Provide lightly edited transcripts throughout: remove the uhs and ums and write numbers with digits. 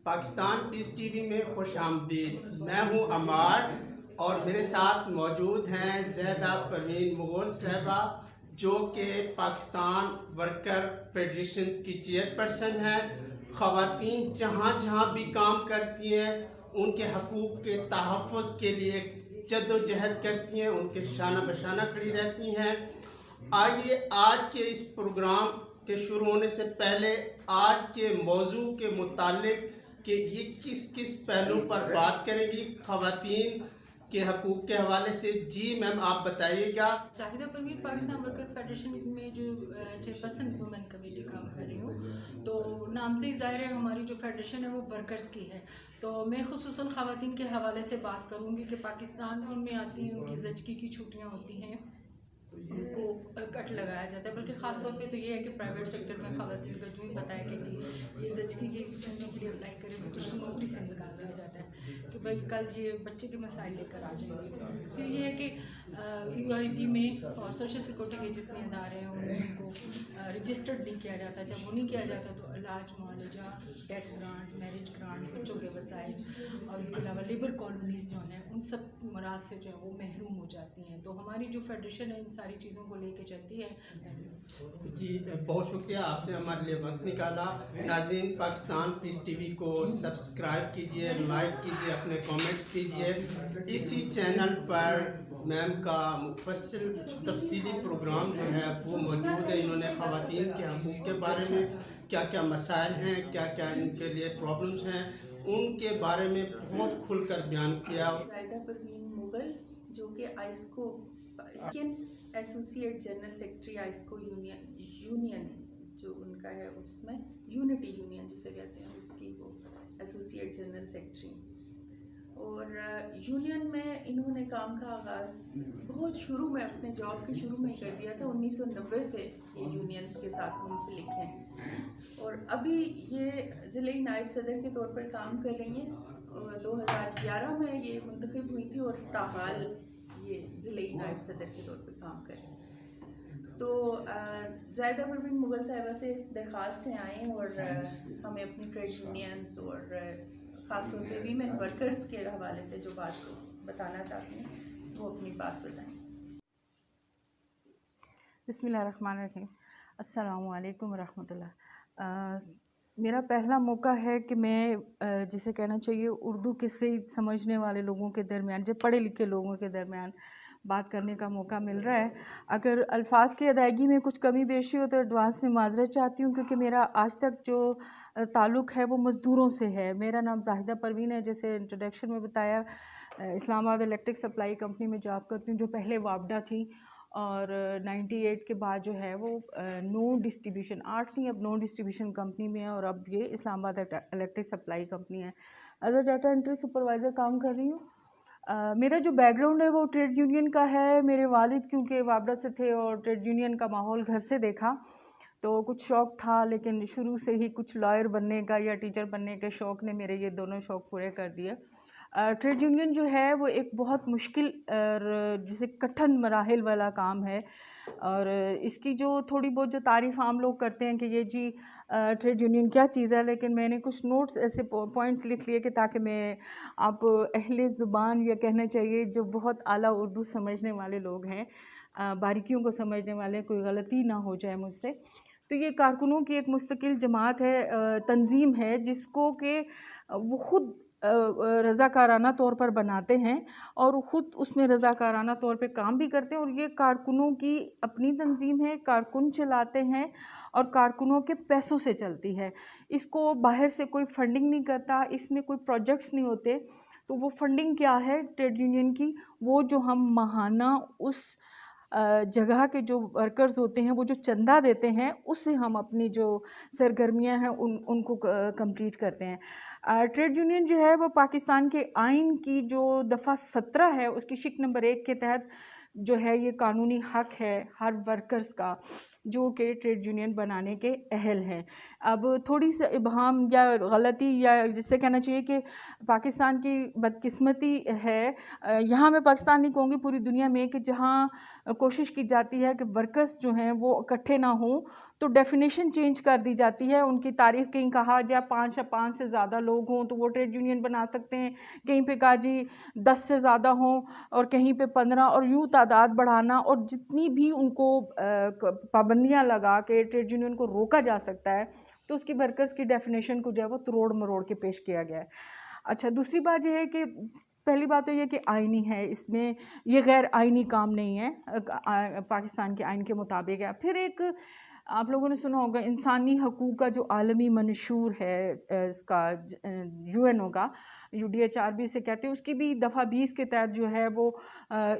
Pakistan piece TV में खुश आमदीद। मैं हूं अमार और मेरे साथ मौजूद हैं ज़ैदा परवीन मुग़ल साहबा, जो कि पाकिस्तान वर्कर फेडरेशन की चेयरपर्सन है। ख़वातीन जहाँ जहाँ भी काम करती हैं उनके हकूक़ के तहफ़्फ़ुज़ के लिए जद्दोजहद करती हैं, उनके शाना बशाना खड़ी रहती हैं। आइए आज के इस प्रोग्राम के शुरू होने से पहले आज के मौजू के मुतालिक कि ये किस किस पहलू पर बात करेंगी ख़वातीन के हकूक़ के हवाले से। जी मैम, आप बताइएगा। जाहिदा परवीन पाकिस्तान वर्कर्स फेडरेशन में जो चेयरपर्सन वुमेन कमेटी काम कर रही हूँ। तो नाम से ही ज़ाहिर है हमारी जो फेडरेशन है वो वर्कर्स की है। तो मैं खुसूसन ख़वातीन के हवाले से बात करूँगी कि पाकिस्तान उनमें आती हैं, उनकी ज़चगी की छुट्टियाँ होती हैं, उनको कट लगाया जाता है। बल्कि ख़ास तौर पे तो ये है कि प्राइवेट सेक्टर में ख़वातीन का जो ही बताया कि जी ये ज़चगी की छुट्टी के लिए अप्लाई करेंगे तो उसको नौकरी से निकाल दिया जाता है कि भाई कल ये बच्चे के मसाइल लेकर आ जाएंगे। फिर ये है कि UIB में और सोशल सिक्योरिटी के जितने इदारे हैं उनमें उनको रजिस्टर्ड नहीं किया जाता। जब वो नहीं किया जाता तो इलाज मुआवजा, डेथ ग्रांट, मैरिज ग्रांट, बच्चों के वसाइल और इसके अलावा लेबर कॉलोनीज़ जो हैं उन सब मराज से जो है वो महरूम हो जाती हैं। तो हमारी जो फेडरेशन है इन सारी चीज़ों को लेके चलती है। जी बहुत शुक्रिया, आपने हमारे लिए वक्त निकाला। नाज़रीन, पाकिस्तान पीस टीवी को सब्सक्राइब कीजिए, लाइक कीजिए, अपने कमेंट्स दीजिए। इसी चैनल पर मैम का मुफस्सिल तफसीली प्रोग्राम जो है वो मौजूद है। इन्होंने ख़वातीन के हकूक़ के बारे में क्या क्या मसाइल हैं, क्या क्या इनके लिए प्रॉब्लम्स हैं, उनके बारे में बहुत खुलकर बयान किया। ज़ाहिदा परवीन मुग़ल, जो कि आइस्को एसोसिएट जनरल सेक्रेटरी आइस्को यूनियन जो उनका है उसमें यूनिटी यूनियन जिसे कहते हैं उसकी वो एसोसिएट जनरल सेक्रेटरी। और यूनियन में इन्होंने काम का आगाज़ बहुत शुरू में अपने जॉब के शुरू में ही कर दिया था। 1990 से ये यूनियंस के साथ मुंसलिक हैं और अभी ये ज़िले नायब सदर के तौर पर काम कर रही हैं। और 2011 में ये मुंतखब हुई थी और ताहाल ये ज़िले नायब सदर के तौर पर काम कर रही हैं। तो ज़ाहिदा परवीन मुग़ल साहिबा से दरख्वास्तें आएँ और हमें अपनी ट्रेड यूनियंस और ख़ास तौर पे वीमेन वर्कर्स के हवाले से जो बात बताना चाहती हैं वो अपनी बात बताएं। बिस्मिल्लाहिर्रहमानिर्रहीम। अस्सलामु अलैकुम रहमतुल्लाह। मेरा पहला मौका है कि मैं जिसे कहना चाहिए उर्दू किस्से समझने वाले लोगों के दरमियान, जो पढ़े लिखे लोगों के दरमियान बात करने का मौका मिल रहा है। अगर अल्फाज की अदायगी में कुछ कमी पेशी हो तो एडवांस में माजरत चाहती हूँ, क्योंकि मेरा आज तक जो ताल्लुक़ है वो मज़दूरों से है। मेरा नाम ज़ाहिदा परवीन है, जैसे इंट्रोडक्शन में बताया। इस्लामाबाद इलेक्ट्रिक सप्लाई कंपनी में जॉब करती हूँ, जो पहले वापडा थी। और 98 के बाद जो है वो नो डिस्ट्रीब्यूशन 8 थी, अब नो डिस्ट्रीब्यूशन कंपनी में है और अब ये इस्लामाबाद इलेक्ट्रिक सप्लाई कंपनी है। As a data entry supervisor काम कर रही हूँ। मेरा जो बैकग्राउंड है वो ट्रेड यूनियन का है। मेरे वालिद क्योंकि वापडा से थे और ट्रेड यूनियन का माहौल घर से देखा तो कुछ शौक़ था, लेकिन शुरू से ही कुछ लॉयर बनने का या टीचर बनने के शौक़ ने मेरे ये दोनों शौक़ पूरे कर दिए। ट्रेड यूनियन जो है वो एक बहुत मुश्किल और जिसे कठिन मराहिल वाला काम है। और इसकी जो थोड़ी बहुत जो तारीफ़ आम लोग करते हैं कि ये जी ट्रेड यूनियन क्या चीज़ है, लेकिन मैंने कुछ नोट्स ऐसे पॉइंट्स लिख लिए कि ताकि मैं आप अहले ज़ुबान या कहना चाहिए जो बहुत आला उर्दू समझने वाले लोग हैं, बारीकियों को समझने वाले, कोई गलती ना हो जाए मुझसे। तो ये कारकुनों की एक मुस्तकिल जमात है, तंज़ीम है, जिसको कि वो ख़ुद रज़ाकाराना तौर पर बनाते हैं और ख़ुद उसमें रज़ाकाराना तौर पे काम भी करते हैं। और ये कारकुनों की अपनी तंज़ीम है, कारकुन चलाते हैं और कारकुनों के पैसों से चलती है। इसको बाहर से कोई फंडिंग नहीं करता, इसमें कोई प्रोजेक्ट्स नहीं होते। तो वो फंडिंग क्या है ट्रेड यूनियन की, वो जो हम माहाना उस जगह के जो वर्कर्स होते हैं वो जो चंदा देते हैं उससे हम अपनी जो सरगर्मियां हैं उनको कंप्लीट करते हैं। ट्रेड यूनियन जो है वो पाकिस्तान के आइन की जो दफ़ा 17 है उसकी शिक नंबर 1 के तहत जो है ये कानूनी हक है हर वर्कर्स का जो कि ट्रेड यूनियन बनाने के अहल हैं। अब थोड़ी सी इबहम या गलती या जिससे कहना चाहिए कि पाकिस्तान की बदकिस्मती है, यहाँ मैं पाकिस्तान नहीं कहूँगी, पूरी दुनिया में, कि जहाँ कोशिश की जाती है कि वर्कर्स जो हैं वो इकट्ठे ना हों तो डेफिनेशन चेंज कर दी जाती है। उनकी तारीफ़ कहीं कहा जाए 5 या 5 से ज़्यादा लोग हों तो वो ट्रेड यूनियन बना सकते हैं, कहीं पे कहा जी 10 से ज़्यादा हों और कहीं पे 15, और यूँ तादाद बढ़ाना, और जितनी भी उनको पाबंदियाँ लगा के ट्रेड यूनियन को रोका जा सकता है तो उसकी वर्कर्स की डेफिनेशन को जो है वो तोड़ मरोड़ के पेश किया गया है। अच्छा, दूसरी बात यह है कि पहली बात तो ये कि आइनी है, इसमें ये गैर आइनी काम नहीं है, पाकिस्तान के आइन के मुताबिक है। फिर एक आप लोगों ने सुना होगा इंसानी हकूक़ का जो आलमी मंशूर है, इसका यूएनओ का, UDHRB से कहते हैं, उसकी भी दफ़ा 20 के तहत जो है वो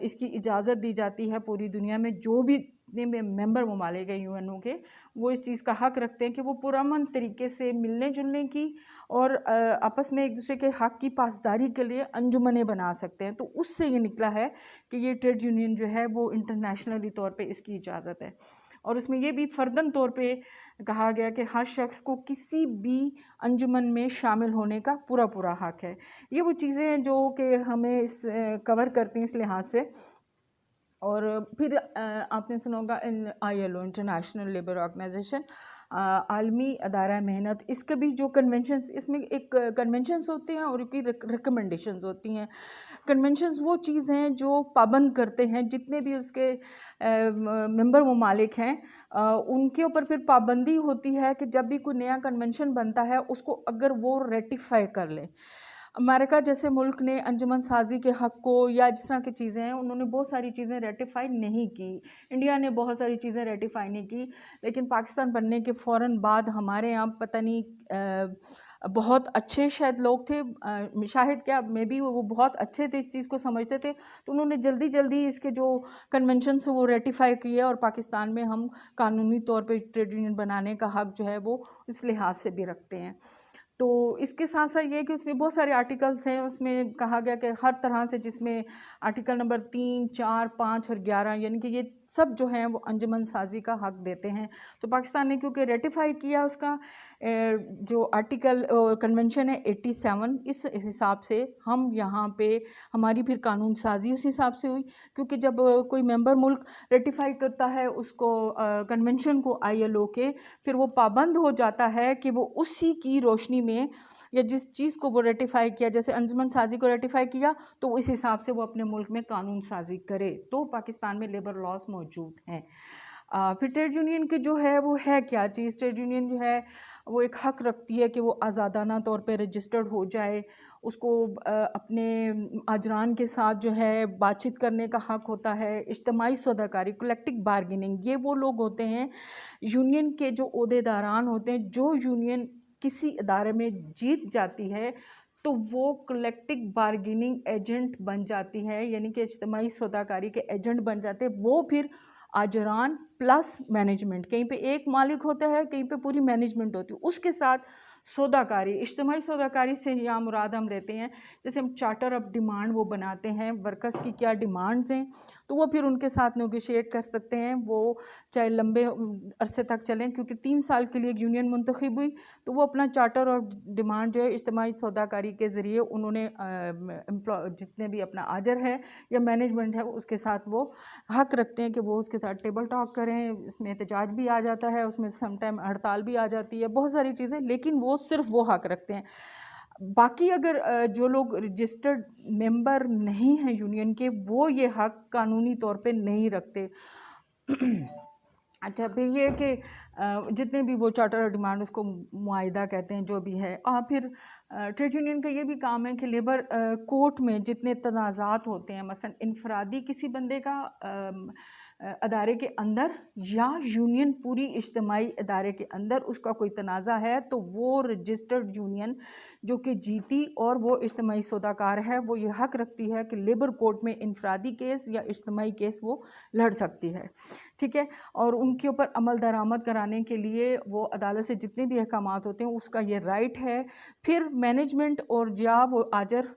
इसकी इजाज़त दी जाती है पूरी दुनिया में जो भी मेंबर ममालिक हैं यूएनओ के, वो इस चीज़ का हक़ रखते हैं कि वो पुरअमन तरीके से मिलने जुलने की और आपस में एक दूसरे के हक़ की पासदारी के लिए अंजुमनें बना सकते हैं। तो उससे ये निकला है कि ये ट्रेड यूनियन जो है वो इंटरनेशनली तौर पे इसकी इजाज़त है, और उसमें ये भी फ़र्दन तौर पे कहा गया कि हर शख्स को किसी भी अंजुमन में शामिल होने का पूरा हक़ है। ये वो चीज़ें हैं जो कि हमें इस कवर करती हैं इस लिहाज से। और फिर आपने सुना होगा ILO, इंटरनेशनल लेबर ऑर्गेनाइजेशन, आलमी अदारा मेहनत, इसके भी जो कन्वेंशंस, इसमें एक कन्वेंशंस होते हैं और उसकी रिकमेंडेशंस होती हैं। कन्वेंशंस वो चीज़ हैं जो पाबंद करते हैं जितने भी उसके मेंबर ममालिक हैं, उनके ऊपर फिर पाबंदी होती है कि जब भी कोई नया कन्वेंशन बनता है उसको अगर वो रेटिफाई कर ले। अमेरिका जैसे मुल्क ने अंजुमन साजी के हक़ को या जिस तरह की चीज़ें हैं उन्होंने बहुत सारी चीज़ें रेटिफाई नहीं की, इंडिया ने बहुत सारी चीज़ें रेटिफाई नहीं की, लेकिन पाकिस्तान बनने के फ़ौरन बाद हमारे यहाँ पता नहीं बहुत अच्छे शायद लोग थे, शायद क्या मे बी वो बहुत अच्छे थे, इस चीज़ को समझते थे, तो उन्होंने जल्दी इसके जो कन्वेंशन से वो रेटिफाई किए और पाकिस्तान में हम कानूनी तौर पे ट्रेड यूनियन बनाने का हक़ जो है वो इस लिहाज से भी रखते हैं। तो इसके साथ साथ ये कि उसमें बहुत सारे आर्टिकल्स हैं, उसमें कहा गया कि हर तरह से, जिसमें आर्टिकल नंबर 3, 4, 5 और 11 यानी कि ये सब जो हैं वो अंजुमन साजी का हक़ देते हैं। तो पाकिस्तान ने क्योंकि रेटिफाई किया उसका जो आर्टिकल कन्वेंशन है 87, इस हिसाब से हम यहाँ पे हमारी फिर कानून साजी उस हिसाब से हुई, क्योंकि जब कोई मेंबर मुल्क रेटिफाई करता है उसको कन्वेंशन को ILO के, फिर वो पाबंद हो जाता है कि वो उसी की रोशनी में या जिस चीज़ को वो रेटिफाई किया, जैसे अंजुमन साजी को रेटिफाई किया तो इस हिसाब से वो अपने मुल्क में कानून साजी करे। तो पाकिस्तान में लेबर लॉज मौजूद हैं। फिर ट्रेड यूनियन की जो है वो है क्या चीज़, ट्रेड यूनियन जो है वो एक हक़ रखती है कि वो आज़ादाना तौर पे रजिस्टर्ड हो जाए, उसको अपने अजरान के साथ जो है बातचीत करने का हक़ होता है, इज्तिमाई सौदाकारी, कलेक्टिव बार्गेनिंग, ये वो लोग होते हैं यूनियन के जो ओहदेदारान होते हैं, जो यूनियन किसी इदारे में जीत जाती है तो वो कलेक्टिव बार्गेनिंग एजेंट बन जाती है, यानी कि इज्तिमाई सौदाकारी के एजेंट बन जाते हैं। वो फिर आजरान प्लस मैनेजमेंट, कहीं पे एक मालिक होता है, कहीं पे पूरी मैनेजमेंट होती है, उसके साथ सौदाकारी, इज्तिमाई सौदाकारी से यहाँ मुराद हम लेते हैं जैसे हम चार्टर ऑफ डिमांड वो बनाते हैं, वर्कर्स की क्या डिमांड्स हैं तो वो फिर उनके साथ नेगोशिएट कर सकते हैं, वो चाहे लंबे अरसे तक चलें, क्योंकि 3 साल के लिए एक यूनियन मुंतखब हुई तो वो अपना चार्टर ऑफ डिमांड जो है इज्तिमाई सौदाकारी के ज़रिए उन्होंने जितने भी अपना आजर है या मैनेजमेंट है उसके साथ वो हक़ रखते हैं कि वो उसके साथ टेबल टॉक करें, उसमें एहतजाज भी आ जाता है, उसमें समटाइम हड़ताल भी आ जाती है, बहुत सारी चीज़ें, लेकिन वो सिर्फ वो हक़ रखते हैं। बाकी अगर जो लोग रजिस्टर्ड मेंबर नहीं हैं यूनियन के, वो ये हक़ कानूनी तौर पे नहीं रखते। अच्छा, फिर ये कि जितने भी वो चार्टर ऑफ डिमांड उसको मुआहिदा कहते हैं जो भी है, और फिर ट्रेड यूनियन का ये भी काम है कि लेबर कोर्ट में जितने तनाज़ात होते हैं, मसलन इनफरादी किसी बंदे का अदारे के अंदर या यूनियन पूरी इज्तिमाई अदारे के अंदर उसका कोई तनाज़ा है तो वो रजिस्टर्ड यूनियन जो कि जीती और वो इज्तिमाई सौदाकार है वो ये हक़ रखती है कि लेबर कोर्ट में इनफरादी केस या इज्तिमाई केस वो लड़ सकती है, ठीक है। और उनके ऊपर अमल दरामद कराने के लिए वो अदालत से जितने भी अहकामात होते हैं उसका ये राइट है। फिर मैनेजमेंट और या वो आजर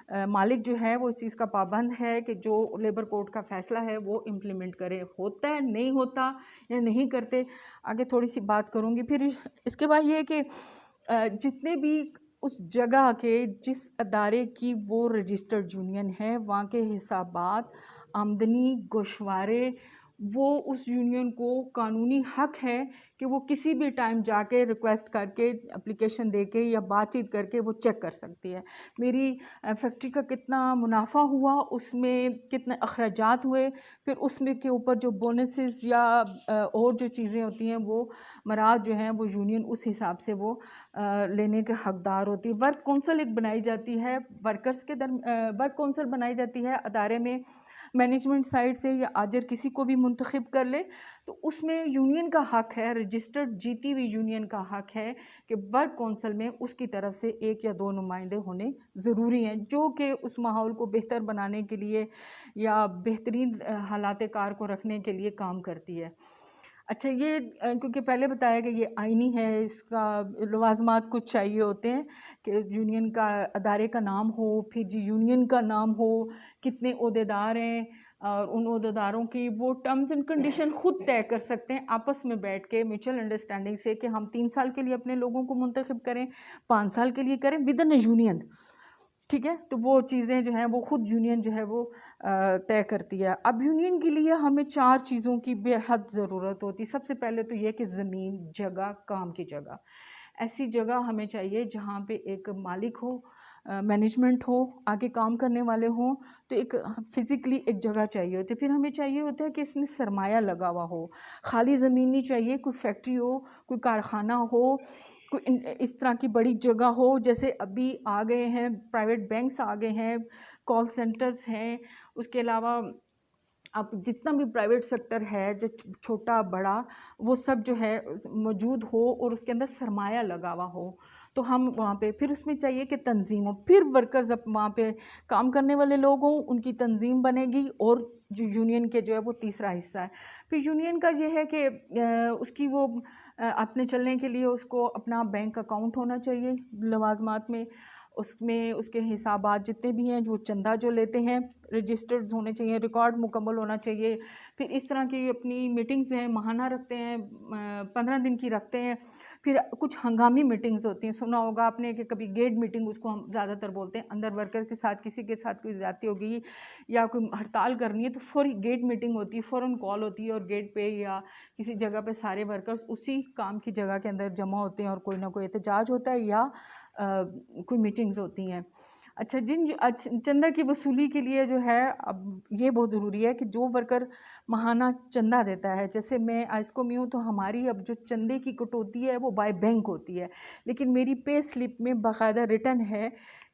मालिक जो है वो इस चीज़ का पाबंद है कि जो लेबर कोड का फ़ैसला है वो इम्प्लीमेंट करे। होता है, नहीं होता या नहीं करते, आगे थोड़ी सी बात करूँगी। फिर इसके बाद ये है कि जितने भी उस जगह के जिस अदारे की वो रजिस्टर्ड यूनियन है, वहाँ के हिसाबात, आमदनी, गोशवारे, वो उस यूनियन को कानूनी हक है कि वो किसी भी टाइम जाके रिक्वेस्ट करके, एप्लीकेशन देके या बातचीत करके वो चेक कर सकती है। मेरी फैक्ट्री का कितना मुनाफा हुआ, उसमें कितने अखराजात हुए, फिर उसमें के ऊपर जो बोनसेस या और जो चीज़ें होती हैं वो मराद जो हैं वो यूनियन उस हिसाब से वो लेने के हकदार होती है। वर्क कौंसल एक बनाई जाती है, वर्कर्स के वर्क कौंसल बनाई जाती है अदारे में, मैनेजमेंट साइड से या आजर किसी को भी मुंतखब कर ले, तो उसमें यूनियन का हक है, रजिस्टर्ड जीती हुई यूनियन का हक है कि वर्क कौंसल में उसकी तरफ से 1 या 2 नुमाइंदे होने ज़रूरी हैं, जो कि उस माहौल को बेहतर बनाने के लिए या बेहतरीन हालात कार को रखने के लिए काम करती है। अच्छा, ये क्योंकि पहले बताया कि ये आईनी है, इसका लवाज़मात कुछ चाहिए होते हैं कि यूनियन का अदारे का नाम हो, फिर जी यूनियन का नाम हो, कितने ओहदेदार हैं, और उन ओहदेदारों की वो टर्म्स एंड कंडीशन खुद तय कर सकते हैं आपस में बैठ के म्यूचुअल अंडरस्टैंडिंग से कि हम 3 साल के लिए अपने लोगों को मुंतखब करें, 5 साल के लिए करें विद इन अ यूनियन। ठीक है, तो वो चीज़ें जो हैं वो खुद यूनियन जो है वो तय करती है। अब यूनियन के लिए हमें 4 चीज़ों की बेहद ज़रूरत होती है। सबसे पहले तो ये कि ज़मीन, जगह, काम की जगह। ऐसी जगह हमें चाहिए जहाँ पे एक मालिक हो, मैनेजमेंट हो, आगे काम करने वाले हों, तो एक फ़िज़िकली एक जगह चाहिए होती है। फिर हमें चाहिए होता है कि इसमें सरमाया लगा हुआ हो, खाली ज़मीन नहीं चाहिए, कोई फैक्ट्री हो, कोई कारखाना हो, कोई इस तरह की बड़ी जगह हो। जैसे अभी आ गए हैं प्राइवेट बैंक्स, आ गए हैं कॉल सेंटर्स हैं, उसके अलावा अब जितना भी प्राइवेट सेक्टर है जो छोटा बड़ा, वो सब जो है मौजूद हो और उसके अंदर सरमाया लगा हुआ हो, तो हम वहाँ पे फिर उसमें चाहिए कि तंजीम हो, फिर वर्कर्स अब वहाँ पे काम करने वाले लोग हों, उनकी तंजीम बनेगी, और जो यूनियन के जो है वो तीसरा हिस्सा है। फिर यूनियन का ये है कि उसकी वो अपने चलने के लिए उसको अपना बैंक अकाउंट होना चाहिए लवाजमात में, उसमें उसके हिसाबात जितने भी हैं, जो चंदा जो लेते हैं रजिस्टर्ड होने चाहिए, रिकॉर्ड मुकम्मल होना चाहिए। फिर इस तरह की अपनी मीटिंग्स हैं, माहाना रखते हैं, 15 दिन की रखते हैं। फिर कुछ हंगामी मीटिंग्स होती हैं, सुना होगा आपने कि कभी गेट मीटिंग उसको हम ज़्यादातर बोलते हैं, अंदर वर्कर के साथ किसी के साथ कोई ज़्यादती हो गई या कोई हड़ताल करनी है तो फौरी गेट मीटिंग होती है, फ़ौरन कॉल होती है, और गेट पे या किसी जगह पे सारे वर्कर्स उसी काम की जगह के अंदर जमा होते हैं और कोई ना कोई एहतजाज होता है या कोई मीटिंग्स होती हैं। अच्छा, चंदा की वसूली के लिए जो है, अब ये बहुत ज़रूरी है कि जो वर्कर माहाना चंदा देता है, जैसे मैं आइस्को में हूँ तो हमारी अब जो चंदे की कटौती है वो बाय बैंक होती है, लेकिन मेरी पे स्लिप में बाकायदा रिटर्न है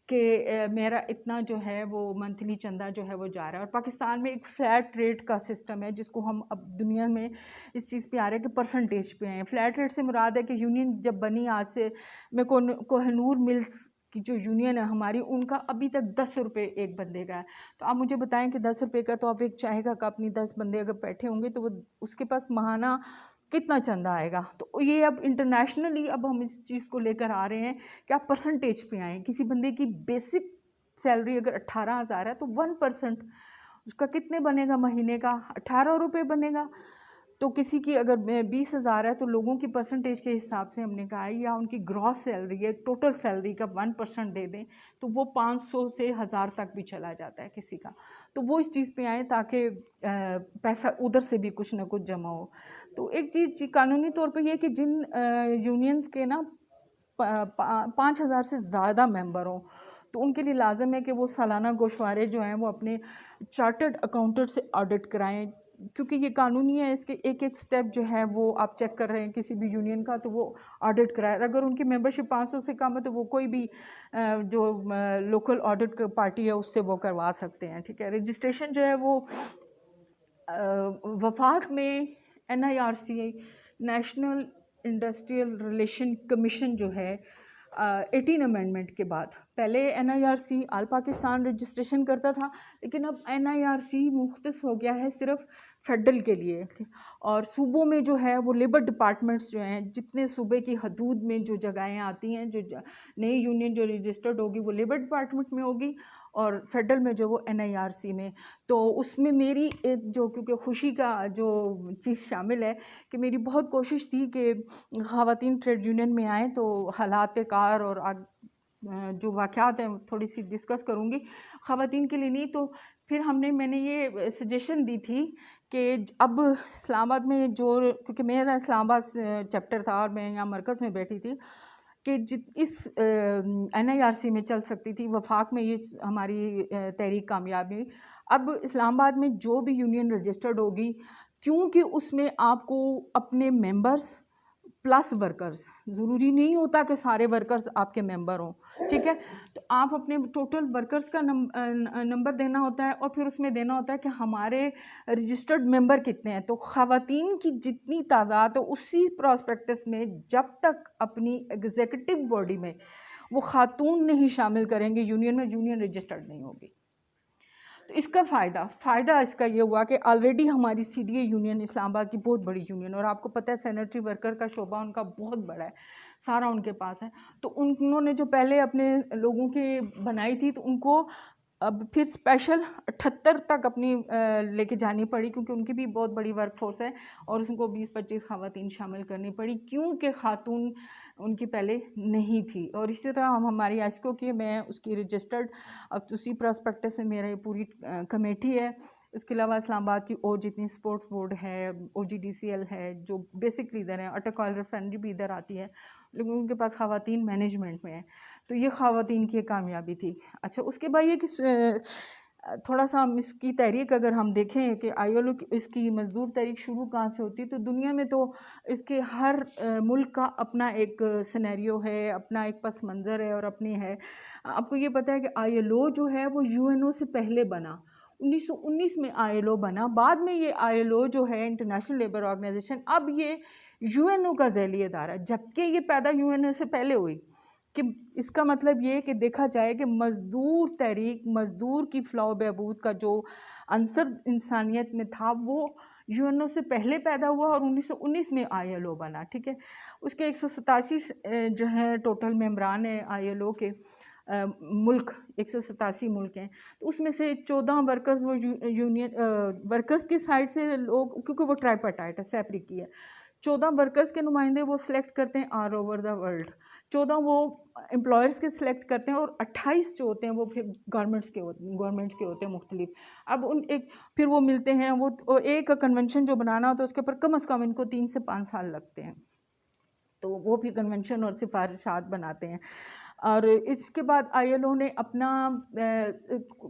कि मेरा इतना जो है वो मंथली चंदा जो है वो जा रहा है। और पाकिस्तान में एक फ्लैट रेट का सिस्टम है, जिसको हम अब दुनिया में इस चीज़ पे आ रहे हैं कि परसेंटेज पे हैं। फ्लैट रेट से मुराद है कि यूनियन जब बनी आज से, मैं कोहिनूर मिल्स की जो यूनियन है हमारी, उनका अभी तक 10 रुपये एक बंदे का है। तो आप मुझे बताएं कि 10 रुपये का, तो आप एक चाय का कप नहीं, 10 बंदे अगर बैठे होंगे तो वो उसके पास माहाना कितना चंदा आएगा। तो ये अब इंटरनेशनली अब हम इस चीज़ को लेकर आ रहे हैं कि आप परसेंटेज पे आएँ। किसी बंदे की बेसिक सैलरी अगर 18,000 है तो 1% उसका कितने बनेगा महीने का, 18 रुपये बनेगा। तो किसी की अगर 20,000 है तो लोगों की परसेंटेज के हिसाब से हमने कहा है, या उनकी ग्रॉस सैलरी है, टोटल सैलरी का 1% दे दें तो वो 500 से 1000 तक भी चला जाता है किसी का। तो वो इस चीज़ पे आए ताकि पैसा उधर से भी कुछ ना कुछ जमा हो। तो एक चीज़ कानूनी तौर पे ये कि जिन यूनियंस के ना 5,000 से ज़्यादा मेंबर हों, तो उनके लिए लाजम है कि वो सालाना गोशवारे जो हैं वो अपने चार्टर्ड अकाउंटेंट से ऑडिट कराएं, क्योंकि ये कानूनी है। इसके एक एक स्टेप जो है वो आप चेक कर रहे हैं किसी भी यूनियन का, तो वो ऑडिट कराए। अगर उनकी मेंबरशिप 500 से कम है तो वो कोई भी जो लोकल ऑडिट पार्टी है उससे वो करवा सकते हैं। ठीक है, रजिस्ट्रेशन जो है वो वफाक में NIRC national industrial relation commission जो है 18 अमेंडमेंट के बाद, पहले NIRC आल पाकिस्तान रजिस्ट्रेशन करता था, लेकिन अब NIRC मुख्तस हो गया है सिर्फ फेडरल के लिए। और सूबों में जो है वो लेबर डिपार्टमेंट्स जो हैं, जितने सूबे की हदूद में जो जगहें आती हैं, जो नई यूनियन जो रजिस्टर्ड होगी वो लेबर डिपार्टमेंट में होगी, और फेडरल में जो वो NIRC में। तो उसमें मेरी एक जो, क्योंकि खुशी का जो चीज़ शामिल है कि मेरी बहुत कोशिश थी कि ख़वातीन ट्रेड यूनियन में आएँ। तो हालात कार और जो वाक़यात हैं थोड़ी सी डिस्कस करूँगी, ख़वातीन के लिए नहीं। तो फिर मैंने ये सजेशन दी थी कि अब इस्लामाबाद में जो, क्योंकि मेरा इस्लामाबाद चैप्टर था और मैं यहाँ मरकज़ में बैठी थी, कि इस NIRC में चल सकती थी, वफाक में ये हमारी तहरीक कामयाब हुई। अब इस्लामाबाद में जो भी यूनियन रजिस्टर्ड होगी, क्योंकि उसमें आपको अपने मेंबर्स प्लस वर्कर्स, ज़रूरी नहीं होता कि सारे वर्कर्स आपके मेंबर हों, ठीक है। तो आप अपने टोटल वर्कर्स का नंबर देना होता है, और फिर उसमें देना होता है कि हमारे रजिस्टर्ड मेंबर कितने हैं। तो ख़वातीन की जितनी तादाद है, उसी प्रॉस्पेक्टस में जब तक अपनी एग्जीक्यूटिव बॉडी में वो खातून नहीं शामिल करेंगे यूनियन में, यूनियन रजिस्टर्ड नहीं होगी। तो इसका फ़ायदा इसका ये हुआ कि ऑलरेडी हमारी CDA यूनियन इस्लामाबाद की बहुत बड़ी यूनियन, और आपको पता है सैनिटरी वर्कर का शोबा उनका बहुत बड़ा है, सारा उनके पास है। तो उन्होंने जो पहले अपने लोगों की बनाई थी, तो उनको अब फिर स्पेशल 78 तक अपनी लेके जानी पड़ी, क्योंकि उनकी भी बहुत बड़ी वर्क फोर्स है, और उसको 20-25 ख़वातीन शामिल करनी पड़ी, क्योंकि खातून उनकी पहले नहीं थी। और इसी तरह हमारी ASCO की, मैं उसकी रजिस्टर्ड, अब उसी प्रॉस्पेक्टस में मेरा ये पूरी कमेटी है। इसके अलावा इस्लामाबाद की और जितनी स्पोर्ट्स बोर्ड है, OGDCL है, जो बेसिक लीडर हैं, अटक ऑयल रिफाइनरी भी इधर आती है, लेकिन उनके पास ख़वातीन मैनेजमेंट में है। तो ये ख़वातीन की कामयाबी थी। अच्छा, उसके बाद ये कि थोड़ा सा हम इसकी तहरीक अगर हम देखें कि ILO इसकी मज़दूर तहरीक शुरू कहाँ से होती है, तो दुनिया में तो इसके हर मुल्क का अपना एक सिनेरियो है, अपना एक पस मंज़र है और अपनी है। आपको ये पता है कि ILO जो है वो UNO से पहले बना, 1919 में ILO बना। बाद में ये ILO जो है इंटरनेशनल लेबर ऑर्गेनाइजेशन, अब ये UNO का ज़ैली इदारा, जबकि ये पैदा UNO से पहले हुई। कि इसका मतलब ये कि देखा जाए कि मज़दूर तहरीक, मज़दूर की फ़लाह बहबूद का जो अंसर इंसानियत में था, वो UNO से पहले पैदा हुआ और 1919 में ILO बना, ठीक है। उसके 187 जो हैं टोटल मेंबरान हैं ILO के, मुल्क 187 मुल्क हैं। तो उसमें से 14 वर्कर्स वो यूनियन वर्कर्स की साइड से लोग, क्योंकि वो ट्राइपार्टाइट है, सैफरिकी है, 14 वर्कर्स के नुमाइंदे वो सिलेक्ट करते हैं ऑल ओवर द वर्ल्ड, 14 वो एम्प्लॉयर्स के सिलेक्ट करते हैं, और 28 जो होते हैं वो फिर गवर्नमेंट्स के होते हैं मुख्तलिफ। अब फिर वो मिलते हैं, वो और एक कन्वेंशन जो बनाना होता है उसके ऊपर कम अज़ कम इनको 3 से 5 साल लगते हैं। तो वो फिर कन्वेंशन और सिफारिशात बनाते हैं। और इसके बाद ILO ने अपना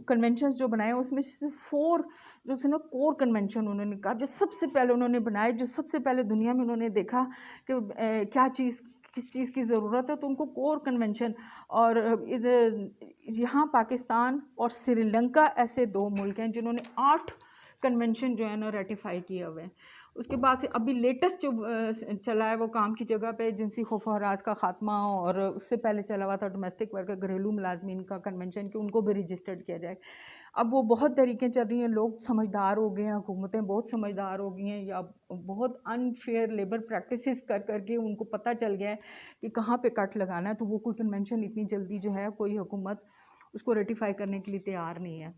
कन्वेंशंस जो बनाए, उसमें से 4 जो थे ना कोर कन्वेंशन उन्होंने कहा, जो सबसे पहले उन्होंने बनाए, जो सबसे पहले दुनिया में उन्होंने देखा कि क्या चीज़, किस चीज़ की ज़रूरत है, तो उनको कोर कन्वेंशन। और इधर यहाँ पाकिस्तान और श्रीलंका ऐसे 2 मुल्क हैं जिन्होंने 8 कन्वेंशन जो है ना रेटिफाई किए हुए हैं। उसके बाद से अभी लेटेस्ट जो चला है वो काम की जगह पे जिनसी खौफ और हरास का ख़ात्मा, और उससे पहले चला हुआ था डोमेस्टिक वर्कर, घरेलू मुलाजमीन का कन्वेंशन, कि उनको भी रजिस्टर्ड किया जाए। अब वो बहुत तरीक़ें चल रही हैं, लोग समझदार हो गए हैं, हुकूमतें बहुत समझदार हो गई हैं, या बहुत अनफेयर लेबर प्रैक्टिसेस कर के उनको पता चल गया है कि कहाँ पे कट लगाना है। तो वो कोई कन्वेंशन इतनी जल्दी जो है कोई हुकूमत उसको रेटिफाई करने के लिए तैयार नहीं है।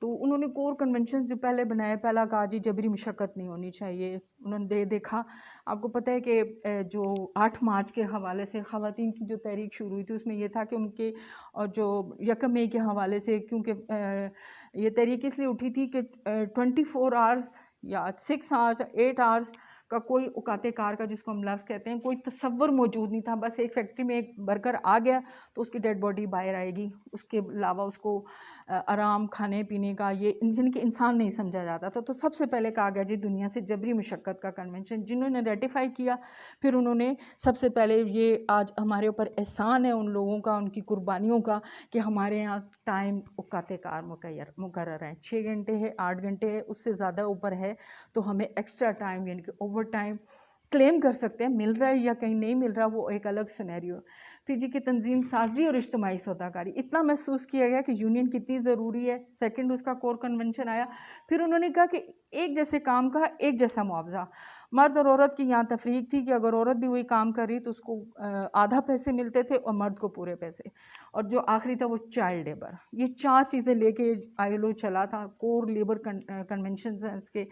तो उन्होंने कोर कन्वेंशन जो पहले बनाए, पहला कहा जी जबरी मशक्क़त नहीं होनी चाहिए। उन्होंने देखा, आपको पता है कि जो 8 मार्च के हवाले से ख़वातीन की जो तहरीक शुरू हुई थी, उसमें ये था कि उनके, और जो 1 मई के हवाले से, क्योंकि ये तहरीक इसलिए उठी थी कि 24 आवर्स या 6 आवर्स 8 आवर्स का कोई औकाते कार का, जिसको हम लफ्ज़ कहते हैं, कोई तसव्वुर मौजूद नहीं था। बस एक फैक्ट्री में एक वर्कर आ गया तो उसकी डेड बॉडी बाहर आएगी, उसके अलावा उसको आराम, खाने पीने का, ये जिनके इंसान नहीं समझा जाता था। तो सबसे पहले कहा गया जी दुनिया से जबरी मशक्क़त का कन्वेंशन, जिन्होंने रेटिफाई किया, फिर उन्होंने सबसे पहले, ये आज हमारे ऊपर एहसान है उन लोगों का, उनकी कुर्बानियों का, कि हमारे यहाँ टाइम औकाते कार मुकर्रर है, 6 घंटे है, 8 घंटे है, उससे ज़्यादा ऊपर है तो हमें एक्स्ट्रा टाइम यानी कि ओवर टाइम क्लेम कर सकते हैं। मिल रहा है या कहीं नहीं मिल रहा, वो एक अलग सिनेरियो। पीजी की तंजीम साजी और इज्तमाही सौदाकारी, इतना महसूस किया गया कि यूनियन कितनी ज़रूरी है। सेकंड उसका कोर कन्वेंशन आया, फिर उन्होंने कहा कि एक जैसे काम का एक जैसा मुआवजा। मर्द और औरत की यहाँ तफरीक थी कि अगर औरत भी वही काम कर रही तो उसको आधा पैसे मिलते थे और मर्द को पूरे पैसे, और जो आखिरी था वो चाइल्ड लेबर। ये 4 चीज़ें लेके ILO चला था, कोर लेबर कन्वेंशन के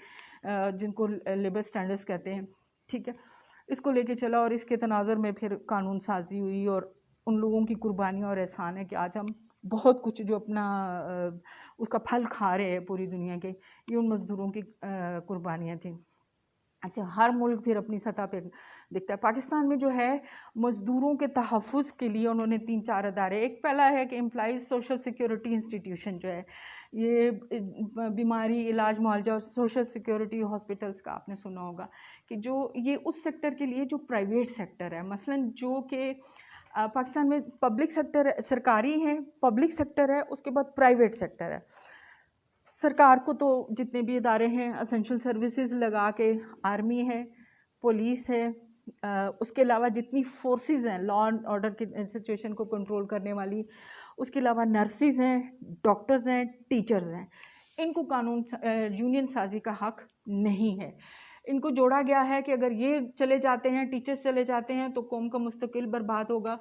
जिनको लेबर स्टैंडर्ड्स कहते हैं, ठीक है, इसको लेके चला और इसके तनाज़ुर में फिर कानून साजी हुई। और उन लोगों की कुर्बानियाँ और एहसान है कि आज हम बहुत कुछ जो अपना उसका फल खा रहे हैं पूरी दुनिया के, ये उन मज़दूरों की कुर्बानियाँ थी। अच्छा, हर मुल्क फिर अपनी सतह पे दिखता है। पाकिस्तान में जो है मज़दूरों के तहफ़्फ़ुज़ के लिए उन्होंने 3-4 अदारे, एक पहला है कि एम्प्लॉइज़ सोशल सिक्योरिटी इंस्टीट्यूशन जो है, ये बीमारी इलाज मुआवजा और सोशल सिक्योरिटी हॉस्पिटल्स का आपने सुना होगा कि जो ये उस सेक्टर के लिए जो प्राइवेट सेक्टर है, मसलन जो कि पाकिस्तान में पब्लिक सेक्टर सरकारी है, पब्लिक सेक्टर है, उसके बाद प्राइवेट सेक्टर है। सरकार को तो जितने भी इदारे हैं असेंशियल सर्विसेज लगा के, आर्मी है, पुलिस है, उसके अलावा जितनी फोर्सेस हैं लॉ एंड ऑर्डर की सिचुएशन को कंट्रोल करने वाली, उसके अलावा नर्सिस हैं, डॉक्टर्स हैं, टीचर्स हैं, इनको कानून यूनियन साजी का हक नहीं है। इनको जोड़ा गया है कि अगर ये चले जाते हैं, टीचर्स चले जाते हैं तो कौम का मुस्तकिल बर्बाद होगा।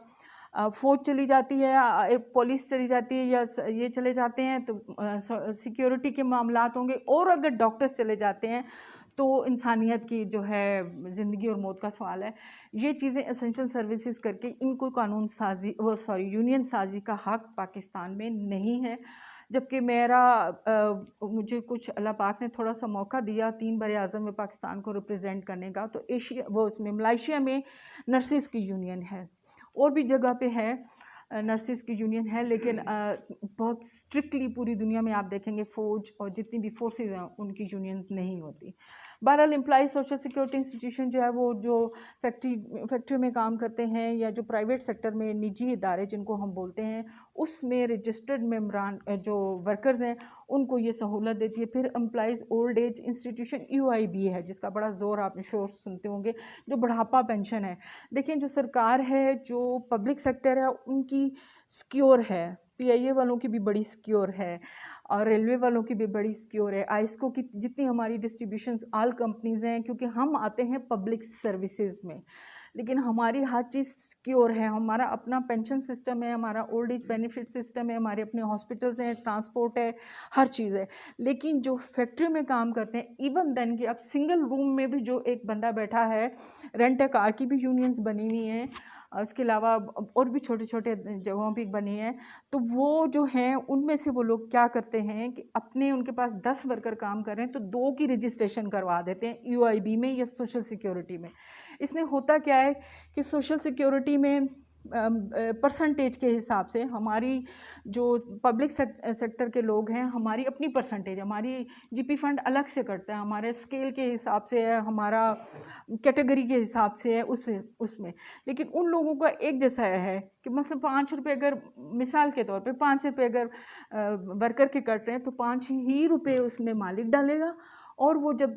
फ़ौज चली जाती है, पुलिस चली जाती है, या ये चले जाते हैं तो सिक्योरिटी के मामलात होंगे, और अगर डॉक्टर्स चले जाते हैं तो इंसानियत की जो है ज़िंदगी और मौत का सवाल है। ये चीज़ें एसेंशियल सर्विसेज करके इनको कानून साजी यूनियन साजी का हक पाकिस्तान में नहीं है। जबकि मुझे कुछ अल्लाह पाक ने थोड़ा सा मौका दिया 3 बर-ए-आज़म में पाकिस्तान को रिप्रेजेंट करने का, तो उसमें मलेशिया में नर्सिस की यूनियन है, और भी जगह पे है नर्सिस की यूनियन है, लेकिन बहुत स्ट्रिक्टली पूरी दुनिया में आप देखेंगे फ़ौज और जितनी भी फोर्सेस हैं उनकी यूनियंस नहीं होती। बहरहाल एम्प्लॉई सोशल सिक्योरिटी इंस्टीट्यूशन जो है वो जो फैक्ट्री में काम करते हैं या जो प्राइवेट सेक्टर में निजी इदारे जिनको हम बोलते हैं, उसमें रजिस्टर्ड मेम्बरान जो वर्कर्स हैं उनको ये सहूलत देती है। फिर employees old age institution UIB है, जिसका बड़ा ज़ोर आप शोर सुनते होंगे, जो बुढ़ापा पेंशन है। देखिए, जो सरकार है, जो पब्लिक सेक्टर है, उनकी सिक्योर है, PIA वालों की भी बड़ी सिक्योर है और रेलवे वालों की भी बड़ी सिक्योर है, आइस्को की जितनी हमारी डिस्ट्रीब्यूशंस ऑल कंपनीज़ हैं, क्योंकि हम आते हैं पब्लिक सर्विसेज में, लेकिन हमारी हर चीज़ सिक्योर है। हमारा अपना पेंशन सिस्टम है, हमारा ओल्ड एज बेनिफिट सिस्टम है, हमारे अपने हॉस्पिटल्स हैं, ट्रांसपोर्ट है, हर चीज़ है। लेकिन जो फैक्ट्री में काम करते हैं, इवन देन कि अब सिंगल रूम में भी जो एक बंदा बैठा है, रेंट ए कार की भी यूनियंस बनी हुई हैं, उसके अलावा और भी छोटे छोटे जगहों पे बनी है। तो वो जो हैं उनमें से वो लोग क्या करते हैं कि उनके पास 10 वर्कर काम कर रहे हैं तो 2 की रजिस्ट्रेशन करवा देते हैं UIB में या सोशल सिक्योरिटी में। इसमें होता क्या है कि सोशल सिक्योरिटी में परसेंटेज के हिसाब से हमारी जो पब्लिक सेक्टर के लोग हैं, हमारी अपनी परसेंटेज, हमारी GP फंड अलग से कटता है, हमारे स्केल के हिसाब से है, हमारा कैटेगरी के हिसाब से है उसमें। लेकिन उन लोगों का एक जैसा है कि मतलब 5 रुपये, अगर मिसाल के तौर पे 5 रुपये अगर वर्कर के कट रहे हैं तो 5 ही रुपये उसमें मालिक डालेगा, और वो जब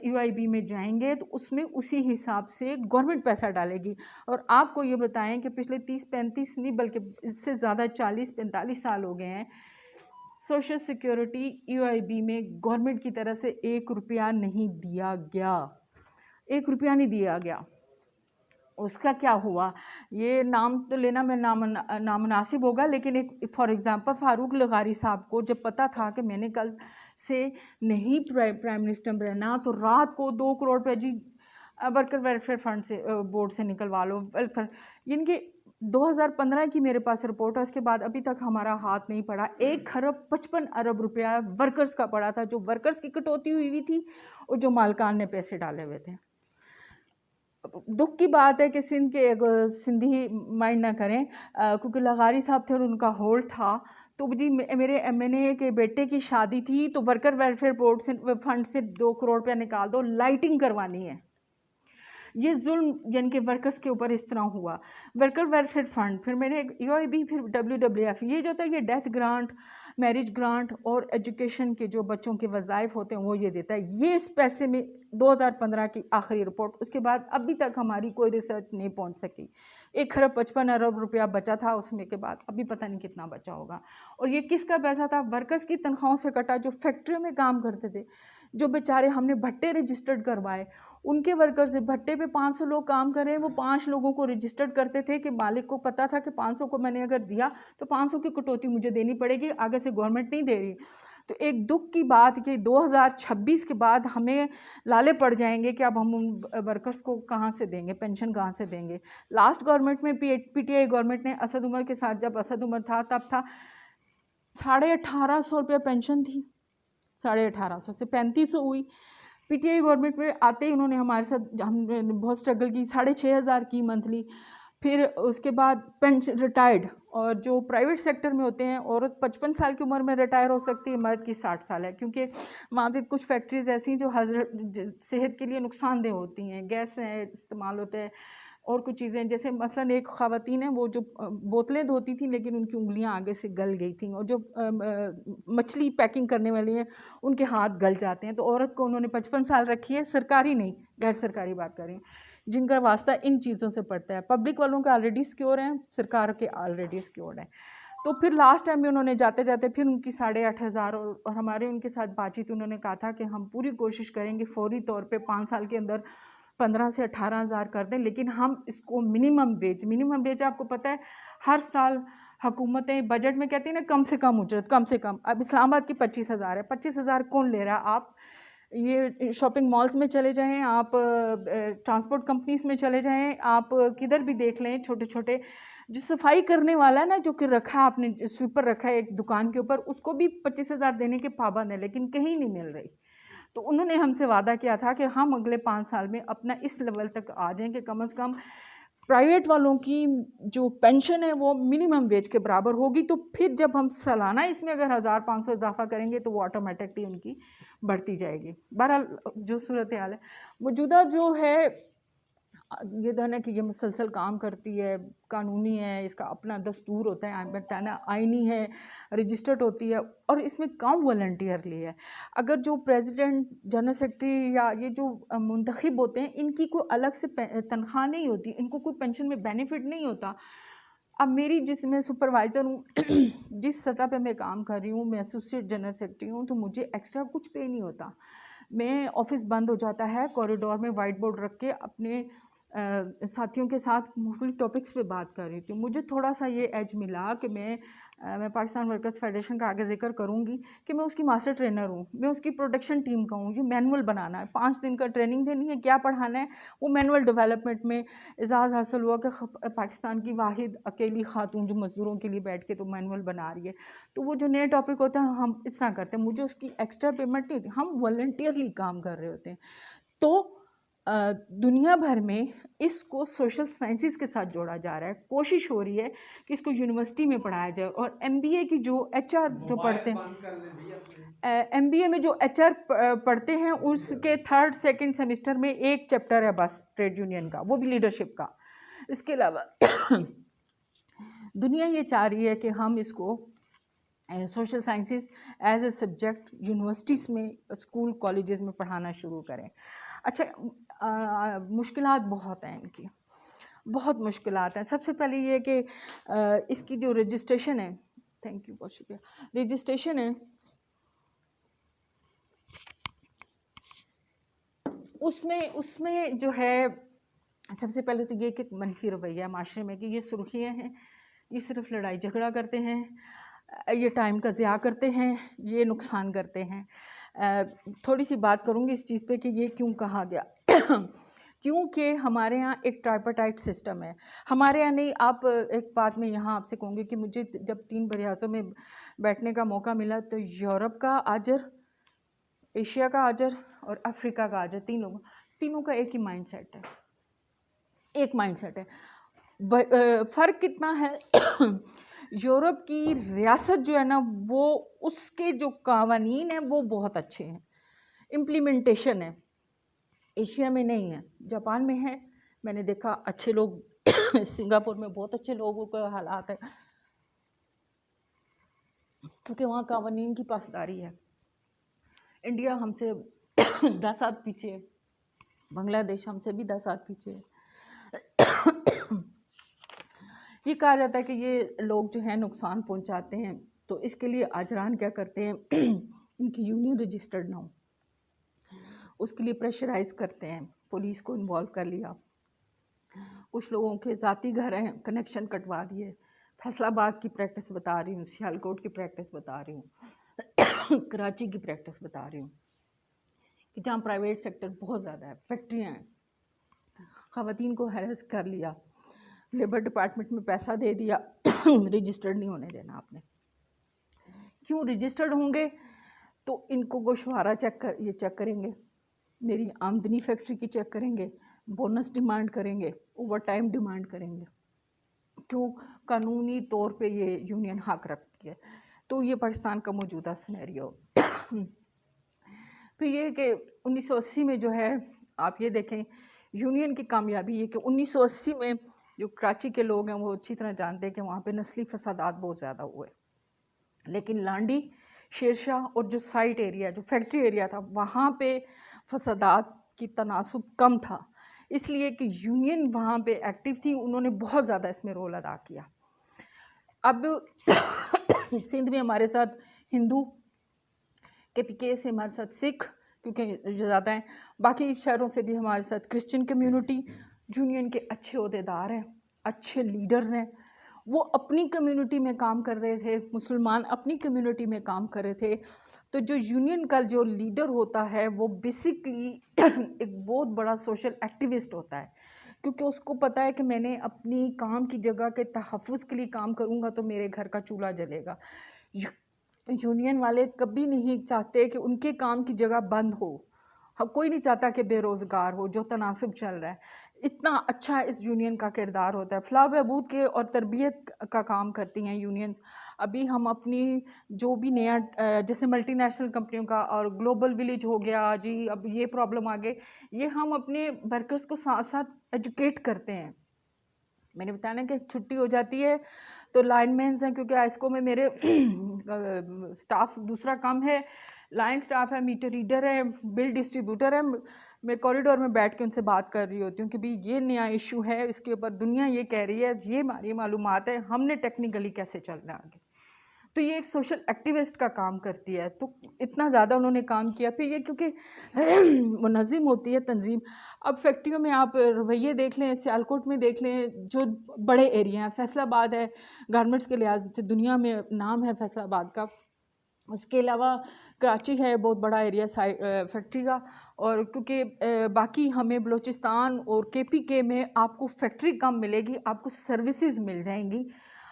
UIB में जाएंगे तो उसमें उसी हिसाब से गवर्नमेंट पैसा डालेगी। और आपको ये बताएं कि पिछले 30-35 नहीं बल्कि इससे ज़्यादा 40-45 साल हो गए हैं, सोशल सिक्योरिटी UIB में गवर्नमेंट की तरफ से 1 रुपया नहीं दिया गया, 1 रुपया नहीं दिया गया। उसका क्या हुआ, ये नाम तो लेना में नामुनासिब होगा, लेकिन एक फॉर एग्ज़ाम्पल फ़ारूक लगारी साहब को जब पता था कि मैंने कल से नहीं प्राइम मिनिस्टर रहना, तो रात को 2 करोड़ रुपये जी वर्कर वेलफेयर फंड से बोर्ड से निकलवा लो, वेलफेयर। इनके 2015 की मेरे पास रिपोर्ट है, उसके बाद अभी तक हमारा हाथ नहीं पड़ा। 1 खरब 55 अरब रुपया वर्कर्स का पड़ा था, जो वर्कर्स की कटौती हुई थी और जो मालकान ने पैसे डाले हुए थे। दुख की बात है कि सिंधी माइंड ना करें, क्योंकि लगारी साहब थे और उनका होल्ड था। तो जी मेरे MNA के बेटे की शादी थी तो वर्कर वेलफेयर बोर्ड से फंड से 2 करोड़ रुपया निकाल दो, लाइटिंग करवानी है। ये जुल्म यानी कि वर्कर्स के ऊपर इस तरह हुआ। वर्कर वेलफेयर फ़ंड, फिर मैंने UIB, फिर WWF, ये जो होता है ये डेथ ग्रांट, मैरिज ग्रांट और एजुकेशन के जो बच्चों के वज़ाइफ होते हैं वो ये देता है। ये इस पैसे में 2015 की आखिरी रिपोर्ट, उसके बाद अभी तक हमारी कोई रिसर्च नहीं पहुंच सकी। 1,55 अरब रुपया बचा था उसमें के बाद, अभी पता नहीं कितना बचा होगा। और ये किसका पैसा था? वर्कर्स की तनख्वाहों से कटा, जो फैक्ट्री में काम करते थे, जो बेचारे हमने भट्टे रजिस्टर्ड करवाए, उनके वर्कर से भट्टे पे 500 लोग काम कर रहे हैं, वो 5 लोगों को रजिस्टर्ड करते थे कि मालिक को पता था कि 500 को मैंने अगर दिया तो 500 की कटौती मुझे देनी पड़ेगी, आगे से गवर्नमेंट नहीं दे रही। तो एक दुख की बात कि 2026 के बाद हमें लाले पड़ जाएंगे कि अब हम उन वर्कर्स को कहाँ से देंगे, पेंशन कहाँ से देंगे। लास्ट गवर्नमेंट में PTI गवर्नमेंट ने असद उमर के साथ, जब असद उमर था तब था 1850 रुपये पेंशन थी, 1850 से 3500 हुई। PTI गवर्नमेंट में आते ही उन्होंने हमारे साथ हमने बहुत स्ट्रगल की, 6500 की मंथली। फिर उसके बाद पेंशन रिटायर्ड, और जो प्राइवेट सेक्टर में होते हैं औरत 55 साल की उम्र में रिटायर हो सकती है, मर्द की 60 साल है, क्योंकि वहाँ पे कुछ फैक्ट्रीज ऐसी हैं जो सेहत के लिए नुकसानदेह होती हैं, गैस है इस्तेमाल होते हैं और कुछ चीज़ें, जैसे मसलन एक ख़वातीन है वो जो बोतलें धोती थी लेकिन उनकी उंगलियां आगे से गल गई थी, और जो मछली पैकिंग करने वाली हैं उनके हाथ गल जाते हैं। तो औरत को उन्होंने 55 साल रखी है, सरकारी नहीं गैर सरकारी बात कर रही हूँ, जिनका वास्ता इन चीज़ों से पड़ता है। पब्लिक वालों के ऑलरेडी सिक्योर हैं, सरकार के ऑलरेडी सिक्योर हैं। तो फिर लास्ट टाइम में उन्होंने जाते जाते फिर उनकी 8,500 और हमारे उनके साथ बातचीत, उन्होंने कहा था कि हम पूरी कोशिश करेंगे फौरी तौर पे 5 साल के अंदर 15 से 18,000 कर दें, लेकिन हम इसको मिनिमम वेज आपको पता है हर साल हुकूमतें बजट में कहती हैं ना कम से कम उजरत, कम से कम। अब इस्लामाबाद की 25,000 है, 25,000 कौन ले रहा है? आप ये शॉपिंग मॉल्स में चले जाएं, आप ट्रांसपोर्ट कंपनीज में चले जाएं, आप किधर भी देख लें, छोटे छोटे जो सफाई करने वाला है ना, जो कि रखा है आपने स्वीपर रखा है एक दुकान के ऊपर, उसको भी 25,000 देने के पाबंद है, लेकिन कहीं नहीं मिल रही। तो उन्होंने हमसे वादा किया था कि हम अगले 5 साल में अपना इस लेवल तक आ जाएं कि कम से कम प्राइवेट वालों की जो पेंशन है वो मिनिमम वेज के बराबर होगी। तो फिर जब हम सालाना इसमें अगर 1,500 इजाफा करेंगे तो वो ऑटोमेटिकली उनकी बढ़ती जाएगी। बहरहाल जो सूरत हाल है मौजूदा जो है, ये तो है ना कि ये मुसलसल काम करती है, कानूनी है, इसका अपना दस्तूर होता है, बताना आईनी है, रजिस्टर्ड होती है, और इसमें काम वॉलंटियरली है। अगर जो प्रेसिडेंट, जनरल सेक्रेटरी या ये जो मुंतखब होते हैं, इनकी कोई अलग से तनख्वाह नहीं होती, इनको कोई पेंशन में बेनिफिट नहीं होता। अब मेरी मैं सुपरवाइज़र हूँ जिस सतह पे मैं काम कर रही हूँ, मैं एसोसिएट जनरल सेक्रेटरी हूँ, तो मुझे एक्स्ट्रा कुछ पे नहीं होता। मैं ऑफिस बंद हो जाता है, कॉरिडोर में वाइट बोर्ड रख के अपने साथियों के साथ मुख्तलिफ टॉपिक्स पे बात कर रही थी। मुझे थोड़ा सा ये एज मिला कि मैं पाकिस्तान वर्कर्स फेडरेशन का आगे जिक्र करूँगी कि मैं उसकी मास्टर ट्रेनर हूँ, मैं उसकी प्रोडक्शन टीम का हूँ। जो मैनुअल बनाना है, 5 दिन का ट्रेनिंग देनी है, क्या पढ़ाना है, वो मैनुअल डेवलपमेंट में एजाज़ हासिल हुआ कि पाकिस्तान की वाहिद अकेली खातून जो मज़दूरों के लिए बैठ के तो मैनुअल बना रही है। तो वो जो नए टॉपिक होते हैं हम इस तरह करते हैं, मुझे उसकी एक्स्ट्रा पेमेंट नहीं होती, हम वॉलंटियरली काम कर रहे होते हैं। तो दुनिया भर में इसको सोशल साइंसेस के साथ जोड़ा जा रहा है। कोशिश हो रही है कि इसको यूनिवर्सिटी में पढ़ाया जाए, और MBA की जो HR जो पढ़ते हैं, MBA में जो HR पढ़ते हैं उसके 3rd 2nd सेमेस्टर में एक चैप्टर है बस ट्रेड यूनियन का, वो भी लीडरशिप का। इसके अलावा दुनिया ये चाह रही है कि हम इसको social sciences as a subject universities में, स्कूल कॉलेजेस में पढ़ाना शुरू करें। अच्छा, मुश्किलात बहुत हैं, इनकी बहुत मुश्किलात हैं। सबसे पहले ये कि इसकी जो रजिस्ट्रेशन है, थैंक यू, बहुत शुक्रिया, रजिस्ट्रेशन है उसमें जो है, सबसे पहले तो ये कि मनफी रवैया माशरे में कि ये सुर्खियाँ हैं, ये सिर्फ लड़ाई झगड़ा करते हैं, ये टाइम का ज़िया करते हैं, ये नुकसान करते हैं। थोड़ी सी बात करूँगी इस चीज़ पे कि ये क्यों कहा गया क्योंकि हमारे यहाँ एक ट्राइपार्टाइट सिस्टम है। हमारे यहाँ नहीं, आप एक बात मैं यहाँ आपसे कहूँगी कि मुझे जब 3 बरियातों में बैठने का मौका मिला तो यूरोप का आजर, एशिया का आजर और अफ्रीका का आजर, तीनों का एक ही माइंडसेट है, एक माइंडसेट है। फ़र्क कितना है यूरोप की रियासत जो है ना, वो उसके जो कावानीन हैं वो बहुत अच्छे हैं, इम्प्लीमेंटेशन है। एशिया में नहीं है, जापान में है। मैंने देखा अच्छे लोग सिंगापुर में बहुत अच्छे लोगों का हालात है, क्योंकि वहाँ कानून की पासदारी है। इंडिया हमसे 10 हाथ पीछे है, बांग्लादेश हमसे भी 10 हाथ पीछे है। ये कहा जाता है कि ये लोग जो है नुकसान पहुंचाते हैं, तो इसके लिए आजरान क्या करते हैं इनकी यूनियन रजिस्टर्ड ना हो, उसके लिए प्रेशराइज करते हैं, पुलिस को इन्वॉल्व कर लिया, कुछ लोगों के ज़ाती घर हैं कनेक्शन कटवा दिए। फैसलाबाद की प्रैक्टिस बता रही हूँ, सियालकोट की प्रैक्टिस बता रही हूँ, कराची की प्रैक्टिस बता रही हूँ कि जहाँ प्राइवेट सेक्टर बहुत ज़्यादा है, फैक्ट्रियाँ हैं, ख़वातीन को हैरेस कर लिया, लेबर डिपार्टमेंट में पैसा दे दिया, रजिस्टर्ड नहीं होने देना आपने। क्यों रजिस्टर्ड होंगे तो इनको गोशवारा चेक करेंगे, मेरी आमदनी फैक्ट्री की चेक करेंगे, बोनस डिमांड करेंगे, ओवर टाइम डिमांड करेंगे। क्यों? कानूनी तौर पे ये यूनियन हक रखती है। तो ये पाकिस्तान का मौजूदा सिनेरियो। फिर ये कि 1980 में जो है, आप ये देखें यूनियन की कामयाबी ये कि 1980 में जो कराची के लोग हैं वो अच्छी तरह जानते हैं कि वहाँ पे नस्ली फसादात बहुत ज़्यादा हुए, लेकिन लांडी, शेरशाह और जो साइट एरिया, जो फैक्ट्री एरिया था, वहाँ पे फसादात की तनासुब कम था, इसलिए कि यूनियन वहाँ पे एक्टिव थी, उन्होंने बहुत ज़्यादा इसमें रोल अदा किया। अब सिंध में हमारे साथ हिंदू, KPK से हमारे साथ सिख, क्योंकि ज़्यादा हैं, बाकी शहरों से भी हमारे साथ क्रिश्चियन कम्युनिटी, यूनियन के अच्छे ओहदेदार हैं, अच्छे लीडर्स हैं, वो अपनी कम्युनिटी में काम कर रहे थे, मुसलमान अपनी कम्युनिटी में काम कर रहे थे। तो जो यूनियन का जो लीडर होता है वो बेसिकली एक बहुत बड़ा सोशल एक्टिविस्ट होता है, क्योंकि उसको पता है कि मैंने अपनी काम की जगह के तहफ़्फ़ुज़ के लिए काम करूँगा तो मेरे घर का चूल्हा जलेगा। यूनियन वाले कभी नहीं चाहते कि उनके काम की जगह बंद हो, कोई नहीं चाहता कि बेरोज़गार हो, जो तनासुब चल रहा है। इतना अच्छा इस यूनियन का किरदार होता है। फलाह बहबूद के और तरबियत का काम करती हैं यूनियंस। अभी हम अपनी जो भी नया जैसे मल्टीनेशनल कंपनियों का और ग्लोबल विलेज हो गया जी, अब ये प्रॉब्लम आ गई, ये हम अपने वर्कर्स को साथ साथ एजुकेट करते हैं। मैंने बताया ना कि छुट्टी हो जाती है तो लाइनमैन्स हैं, क्योंकि आइस्को में मेरे स्टाफ दूसरा काम है, लाइन स्टाफ है, मीटर रीडर है, बिल डिस्ट्रीब्यूटर है। मैं कॉरिडोर में बैठ के उनसे बात कर रही होती हूँ कि भाई ये नया इशू है, इसके ऊपर दुनिया ये कह रही है, ये हमारी मालूमात है, हमने टेक्निकली कैसे चलना है आगे। तो ये एक सोशल एक्टिविस्ट का काम करती है। तो इतना ज़्यादा उन्होंने काम किया। फिर ये क्योंकि मुनज़्ज़म होती है तंजीम। अब फैक्ट्रियों में आप रवैये देख लें, सियालकोट में देख लें, जो बड़े एरिया हैं, फैसलाबाद है, गारमेंट्स के लिहाज से दुनिया में नाम है फैसलाबाद का। उसके अलावा कराची है, बहुत बड़ा एरिया फैक्ट्री का। और क्योंकि बाकी हमें बलूचिस्तान और KPK में आपको फैक्ट्री कम मिलेगी, आपको सर्विसेज मिल जाएंगी।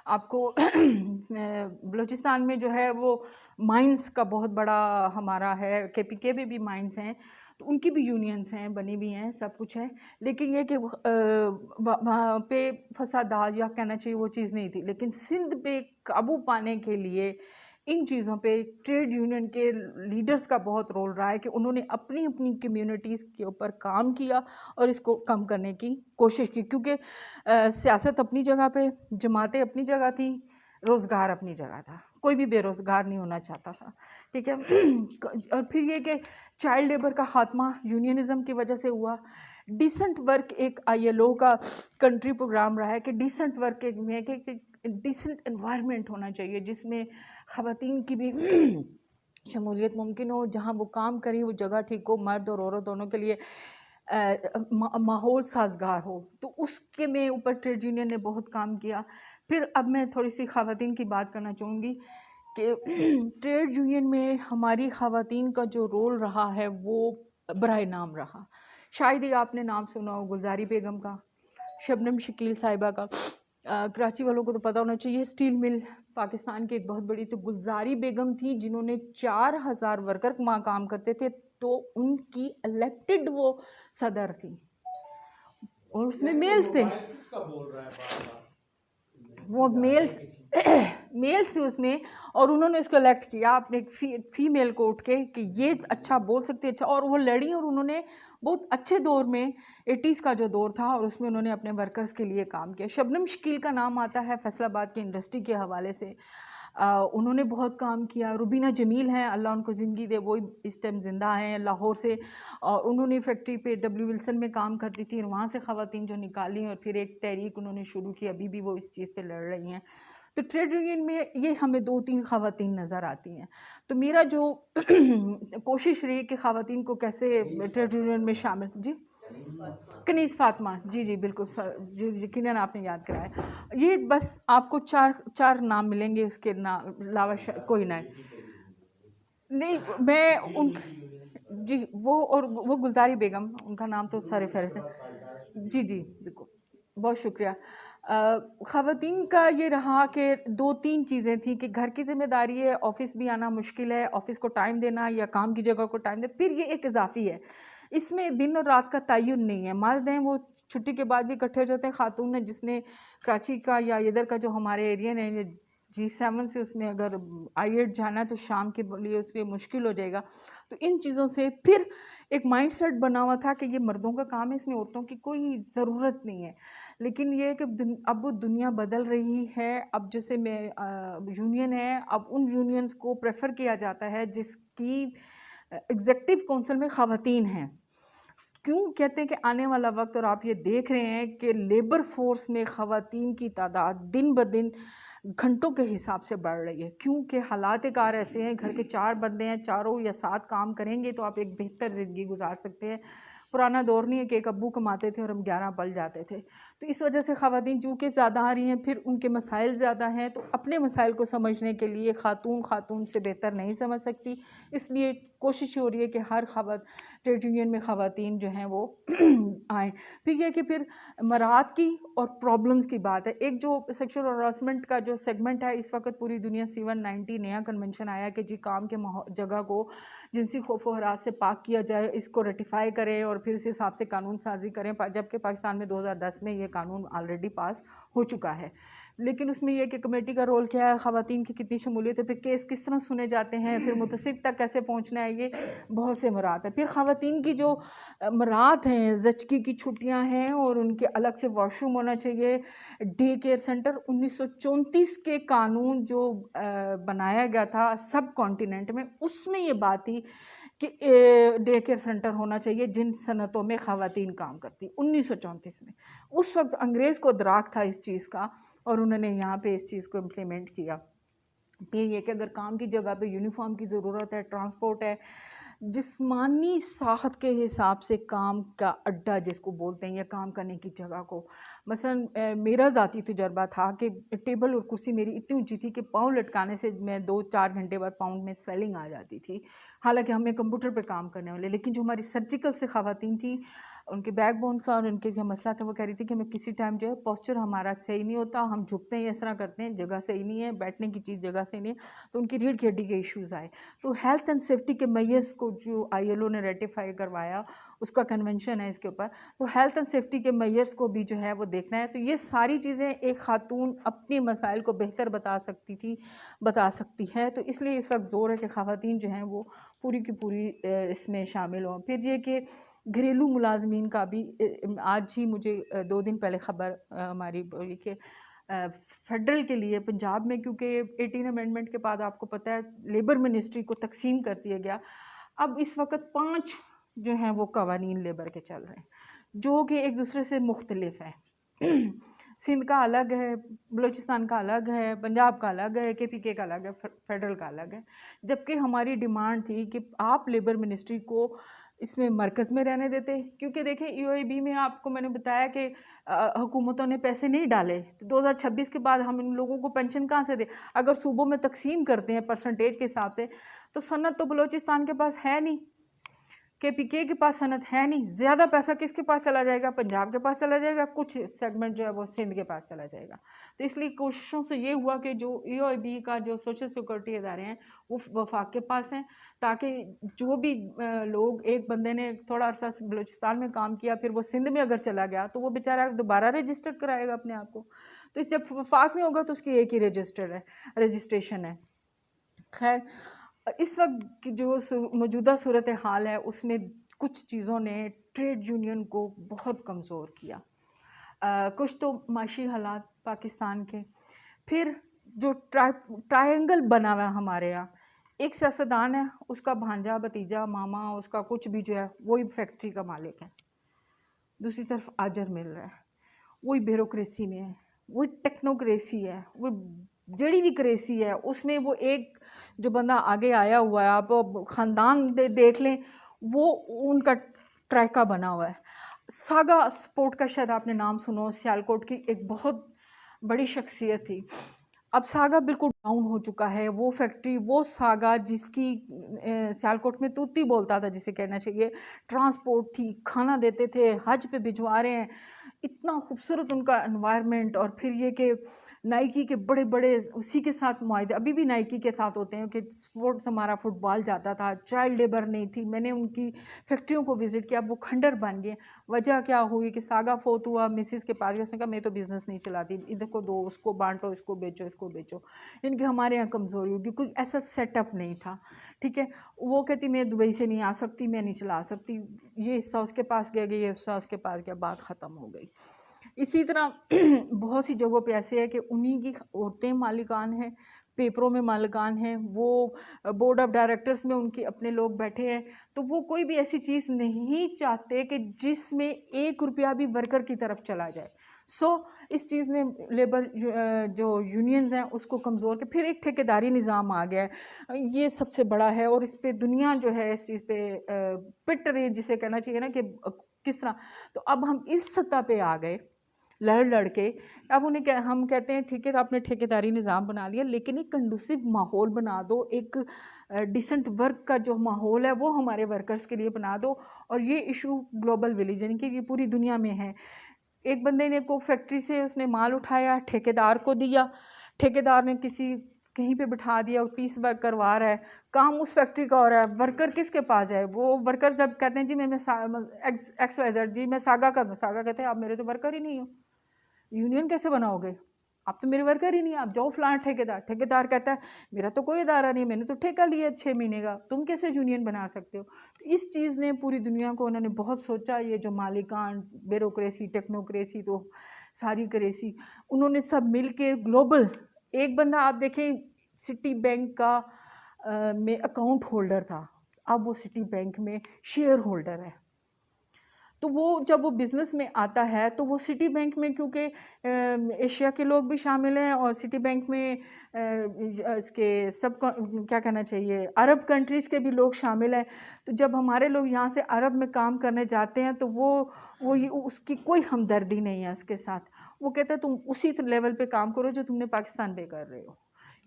आपको बलूचिस्तान में जो है वो माइंस का बहुत बड़ा हमारा है, KPK में भी माइंस हैं, तो उनकी भी यूनियंस हैं, बनी हुई हैं, सब कुछ है। लेकिन ये कि वहाँ पे फसादात या कहना चाहिए वो चीज़ नहीं थी। लेकिन सिंध पे काबू पाने के लिए इन चीज़ों पे ट्रेड यूनियन के लीडर्स का बहुत रोल रहा है कि उन्होंने अपनी अपनी कम्युनिटीज़ के ऊपर काम किया और इसको कम करने की कोशिश की। क्योंकि सियासत अपनी जगह पे, जमातें अपनी जगह थी, रोज़गार अपनी जगह था, कोई भी बेरोज़गार नहीं होना चाहता था, ठीक है। और फिर ये कि चाइल्ड लेबर का खात्मा यूनियनिज़म की वजह से हुआ। डिसेंट वर्क एक ILO का कंट्री प्रोग्राम रहा है कि डिसेंट वर्क में कि डिसेंट एनवायरनमेंट होना चाहिए जिसमें ख़वातीन की भी शमूलियत मुमकिन हो, जहाँ वो काम करें वो जगह ठीक हो, मर्द और औरत दोनों के लिए माहौल साजगार हो। तो उसके में ऊपर ट्रेड यूनियन ने बहुत काम किया। फिर अब मैं थोड़ी सी ख़वातीन की बात करना चाहूँगी कि ट्रेड यूनियन में हमारी ख़वातीन का जो रोल रहा है वो बराए नाम रहा। शायद ही आपने नाम सुना हो गुलजारी बेगम का, शबनम शकील साहिबा का। कराची वालों को तो पता होना चाहिए, स्टील मिल पाकिस्तान की एक बहुत बड़ी, तो गुलजारी बेगम थी जिन्होंने 4000 वर्कर वहाँ काम करते थे, तो उनकी इलेक्टेड वो सदर थी और उसमें मेल से, वो मेल्स थे उसमें, और उन्होंने उसको इलेक्ट किया अपने फीमेल को उठ के कि ये अच्छा बोल सकती है, अच्छा, और वो लड़ी और उन्होंने बहुत अच्छे दौर में 80s का जो दौर था, और उसमें उन्होंने अपने वर्कर्स के लिए काम किया। शबनम शकील का नाम आता है फैसलाबाद की इंडस्ट्री के हवाले से, उन्होंने बहुत काम किया। रुबीना जमील हैं, अल्लाह उनको ज़िंदगी दे, वो इस टाइम ज़िंदा हैं लाहौर से, और उन्होंने फैक्ट्री पे डब्ल्यू विल्सन में काम करती थी, और वहाँ से ख़वातीन जो निकाली और फिर एक तहरीक उन्होंने शुरू की, अभी भी वो इस चीज़ पे लड़ रही हैं। तो ट्रेड यूनियन में ये हमें 2-3 ख़वातीन नज़र आती हैं। तो मेरा जो कोशिश रही कि ख़वातीन को कैसे ट्रेड यूनियन में शामिल, जी कनीज़ फ़ातिमा, जी जी बिल्कुल जी यकीनन आपने याद कराया। ये बस आपको चार नाम मिलेंगे, उसके अलावा कोई ना नहीं। मैं उन, जी वो, और वो गुलदारी बेगम, उनका नाम तो सारे फहरिस्त है। जी जी बिल्कुल, बहुत शुक्रिया। ख़वातीन का ये रहा कि 2-3 चीज़ें थी कि घर की ज़िम्मेदारी है, ऑफ़िस भी आना मुश्किल है, ऑफ़िस को टाइम देना या काम की जगह को टाइम देना, फिर ये एक इजाफ़ी है, इसमें दिन और रात का तयन नहीं है। मर्द हैं वो छुट्टी के बाद भी इकट्ठे हो जाते हैं, खातून है जिसने कराची का या इधर का जो हमारे एरिया है G7 से उसने अगर I8 जाना है तो शाम के लिए उसके लिए मुश्किल हो जाएगा। तो इन चीज़ों से फिर एक माइंडसेट बना हुआ था कि ये मर्दों का काम है, इसमें औरतों की कोई ज़रूरत नहीं है। लेकिन ये है कि अब दुनिया बदल रही है, अब जैसे मैं यूनियन है, अब उन यूनियंस को प्रेफर किया जाता है जिसकी एग्जेक्टिव काउंसिल में ख़वातीन हैं। क्यों कहते हैं कि आने वाला वक्त, और आप ये देख रहे हैं कि लेबर फोर्स में ख़वातीन की तादाद दिन ब दिन घंटों के हिसाब से बढ़ रही है, क्योंकि हालात कार ऐसे हैं, घर के 4 बंदे हैं, चारों या 7 काम करेंगे तो आप एक बेहतर ज़िंदगी गुजार सकते हैं। पुराना दौर नहीं है कि एक अब्बू कमाते थे और हम 11 पल जाते थे। तो इस वजह से ख़वातीन चूँकि ज़्यादा आ रही हैं, फिर उनके मसाइल ज़्यादा हैं, तो अपने मसाइल को समझने के लिए खातून से बेहतर नहीं समझ सकती, इसलिए कोशिश हो रही है कि हर ट्रेड यूनियन में ख़वातीन जो हैं वो आएँ। फिर यह कि फिर मराहत की और प्रॉब्लम्स की बात है। एक जो सेक्सुअल हरासमेंट का जो सेगमेंट है, इस वक्त पूरी दुनिया C190 नया कन्वेंशन आया कि जी काम के जगह को जिनसी खौफ व हरास से पाक किया जाए, इसको रेटिफाई करें और फिर इस हिसाब से कानून साजी करें, जबकि पाकिस्तान में 2010 में ये कानून ऑलरेडी पास हो चुका है। लेकिन उसमें यह कि कमेटी का रोल क्या है, ख़वातीन की कितनी शमूलियत है, फिर केस किस तरह सुने जाते हैं, फिर मुतसिब तक कैसे पहुँचना है, ये बहुत से मराहत है। फिर ख़वातीन की जो मराहत हैं, ज़चगी की छुट्टियाँ हैं और उनके अलग से वॉशरूम होना चाहिए। डे केयर सेंटर 1934 के कानून जो बनाया गया था सब कॉन्टिनेंट में, उसमें ये बात थी कि डे केयर सेंटर होना चाहिए जिन सनतों में ख़वातीन काम करती, 1934 में। उस वक्त अंग्रेज़ को इदराक था इस चीज़ का और उन्होंने यहाँ पे इस चीज़ को इम्प्लीमेंट किया। फिर ये कि अगर काम की जगह पे यूनिफॉर्म की ज़रूरत है, ट्रांसपोर्ट है, जिस्मानी साहत के हिसाब से काम का अड्डा जिसको बोलते हैं, या काम करने की जगह को, मसलन मेरा ज़ाती तजर्बा था कि टेबल और कुर्सी मेरी इतनी ऊंची थी कि पाँव लटकाने से मैं 2-4 घंटे बाद पाँव में स्वेलिंग आ जाती थी। हालांकि हमें कंप्यूटर पे काम करने वाले, लेकिन जो हमारी सर्जिकल से ख़वातीन थी, उनके बैक बोन्स का और उनके जो मसला था, वो कह रही थी कि मैं किसी टाइम जो है पोस्चर हमारा सही नहीं होता, हम झुकते हैं, इस तरह करते हैं, जगह सही नहीं है, बैठने की चीज़ जगह सही नहीं है, तो उनकी रीढ़ की हड्डी के इश्यूज़ आए। तो हेल्थ एंड सेफ्टी के मेजर्स को जो ILO ने रेटिफाई करवाया, उसका कन्वेंशन है इसके ऊपर, तो हेल्थ एंड सेफ्टी के मेजर्स को भी जो है वो देखना है। तो ये सारी चीज़ें एक खातून अपने मसाइल को बेहतर बता सकती है। तो इसलिए इस वक्त ज़ोर है कि ख़वातीन जो हैं वो पूरी की पूरी इसमें शामिल हों। फिर ये कि घरेलू मुलाजमीन का भी, आज ही मुझे 2 दिन पहले ख़बर हमारी बोली कि फेडरल के लिए पंजाब में, क्योंकि 18 अमेंडमेंट के बाद आपको पता है लेबर मिनिस्ट्री को तकसीम कर दिया गया। अब इस वक्त 5 जो हैं वो कवानीन लेबर के चल रहे हैं, जो कि एक दूसरे से मुख्तलिफ हैं। सिंध का अलग है, बलूचिस्तान का अलग है, पंजाब का अलग है, KPK का अलग है, फेडरल का अलग है। जबकि हमारी डिमांड थी कि आप लेबर मिनिस्ट्री को इसमें मरकज़ में रहने देते, क्योंकि देखें UAB में आपको मैंने बताया कि हुकूमतों ने पैसे नहीं डाले, तो 2026 के बाद हम इन लोगों को पेंशन कहाँ से दें? अगर सूबों में तकसीम करते हैं परसेंटेज के हिसाब से, तो सनत तो बलूचिस्तान के पास है नहीं, KPK के पास सनत है नहीं, ज़्यादा पैसा किसके पास चला जाएगा? पंजाब के पास चला जाएगा, कुछ सेगमेंट जो है वो सिंध के पास चला जाएगा। तो इसलिए कोशिशों से ये हुआ कि जो EOIB का जो सोशल सिक्योरिटी इदारे हैं वो वफाक के पास हैं, ताकि जो भी लोग, एक बंदे ने थोड़ा अरसा बलूचिस्तान में काम किया, फिर वो सिंध में अगर चला गया तो वो बेचारा दोबारा रजिस्टर कराएगा अपने आप को। तो जब वफाक में होगा तो उसकी एक ही रजिस्ट्रेशन है। खैर, इस वक्त की जो मौजूदा सूरत हाल है उसमें कुछ चीज़ों ने ट्रेड यूनियन को बहुत कमज़ोर किया। कुछ तो माशी हालात पाकिस्तान के, फिर जो ट्रायंगल बना हुआ है हमारे यहाँ, एक सियासतदान है, उसका भांजा भतीजा मामा उसका कुछ भी जो है वही फैक्ट्री का मालिक है, दूसरी तरफ आजर मिल रहा है, वही ब्यूरोक्रेसी में है, वही टेक्नोक्रेसी है, वो जड़ी भी क्रेसी है उसमें। वो एक जो बंदा आगे आया हुआ है, आप ख़ानदान देख लें, वो उनका ट्रैका बना हुआ है। सागा स्पोर्ट का शायद आपने नाम सुनो, सियालकोट की एक बहुत बड़ी शख्सियत थी। अब सागा बिल्कुल डाउन हो चुका है। वो फैक्ट्री, वो सागा जिसकी सियालकोट में तूती बोलता था जिसे कहना चाहिए, ट्रांसपोर्ट थी, खाना देते थे, हज पे भिजवा रहे हैं, इतना खूबसूरत उनका एनवायरनमेंट। और फिर ये कि नाइकी के बड़े बड़े उसी के साथ मुआहदे अभी भी नाइकी के साथ होते हैं कि स्पोर्ट्स हमारा फुटबॉल जाता था, चाइल्ड लेबर नहीं थी। मैंने उनकी फैक्ट्रियों को विज़िट किया, वो खंडर बन गए। वजह क्या हुई कि सागा फोत हुआ, मिसिस के पास गया, उसने कहा मैं तो बिज़नेस नहीं चलाती, इधर को दो, उसको बांटो, इसको बेचो, इसको बेचो। इनकी हमारे यहाँ कमज़ोरी होगी, कोई ऐसा सेटअप नहीं था। ठीक है, वो कहती मैं दुबई से नहीं आ सकती, मैं नहीं चला सकती, ये हिस्सा उसके पास गया, ये हिस्सा उसके पास गया, बात ख़त्म हो गई। इसी तरह बहुत सी जगहों पे ऐसे है कि उन्हीं की औरतें मालिकान हैं, पेपरों में मालिकान हैं, वो बोर्ड ऑफ डायरेक्टर्स में उनके अपने लोग बैठे हैं। तो वो कोई भी ऐसी चीज़ नहीं चाहते कि जिसमें 1 रुपया भी वर्कर की तरफ चला जाए। इस चीज़ ने लेबर जो यूनियंस हैं उसको कमज़ोर के, फिर एक ठेकेदारी निज़ाम आ गया है, ये सबसे बड़ा है। और इस पे दुनिया जो है इस चीज़ पे पिट रही, जिसे कहना चाहिए ना कि किस तरह। तो अब हम इस सतह पे आ गए लड़ के, अब उन्हें हम कहते हैं ठीक है, तो आपने ठेकेदारी निज़ाम बना लिया, लेकिन एक कंडूसिव माहौल बना दो, एक डिसेंट वर्क का जो माहौल है वो हमारे वर्कर्स के लिए बना दो। और ये इशू ग्लोबल विलेज यानी कि ये पूरी दुनिया में है। एक बंदे ने को फैक्ट्री से उसने माल उठाया, ठेकेदार को दिया, ठेकेदार ने किसी कहीं पे बिठा दिया, पीस वर्क करवा रहा है, काम उस फैक्ट्री का हो रहा है, वर्कर किसके पास जाए? वो वर्कर जब कहते हैं जी मैं XYZ जी मैं सागा का, सागा कहते हैं आप मेरे तो वर्कर ही नहीं हो, यूनियन कैसे बनाओगे, आप तो मेरे वर्कर ही नहीं, आप जाओ फलां ठेकेदार। ठेकेदार कहता है मेरा तो कोई इदारा नहीं, मैंने तो ठेका लिया 6 महीने का, तुम कैसे यूनियन बना सकते हो? तो इस चीज़ ने पूरी दुनिया को उन्होंने बहुत सोचा, ये जो मालिकान, ब्यूरोक्रेसी, टेक्नोक्रेसी, तो सारी क्रेसी, उन्होंने सब मिल के ग्लोबल। एक बंदा आप देखें सिटी बैंक का में अकाउंट होल्डर था, अब वो सिटी बैंक में शेयर होल्डर है। तो वो जब वो बिज़नेस में आता है तो वो सिटी बैंक में, क्योंकि एशिया के लोग भी शामिल हैं और सिटी बैंक में इसके सब क्या कहना चाहिए अरब कंट्रीज़ के भी लोग शामिल हैं। तो जब हमारे लोग यहाँ से अरब में काम करने जाते हैं तो वो उसकी कोई हमदर्दी नहीं है उसके साथ। वो कहता है तुम उसी लेवल पे काम करो जो तुमने पाकिस्तान पे कर रहे हो।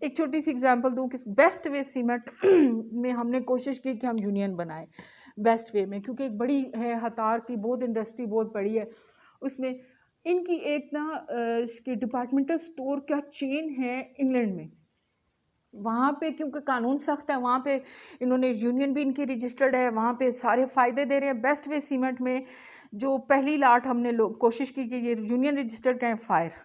एक छोटी सी एग्जांपल दूँ कि बेस्ट वे सीमेंट में हमने कोशिश की कि हम यूनियन बनाएं बेस्ट वे में, क्योंकि एक बड़ी है हतार की बहुत इंडस्ट्री बहुत बड़ी है, उसमें इनकी एक ना इसकी डिपार्टमेंटल स्टोर का चेन है इंग्लैंड में। वहाँ पे क्योंकि कानून सख्त है, वहाँ पे इन्होंने यूनियन भी इनकी रजिस्टर्ड है, वहाँ पे सारे फ़ायदे दे रहे हैं। बेस्ट वे सीमेंट में जो पहली लाट हमने कोशिश की कि ये यूनियन रजिस्टर्ड का है, फायर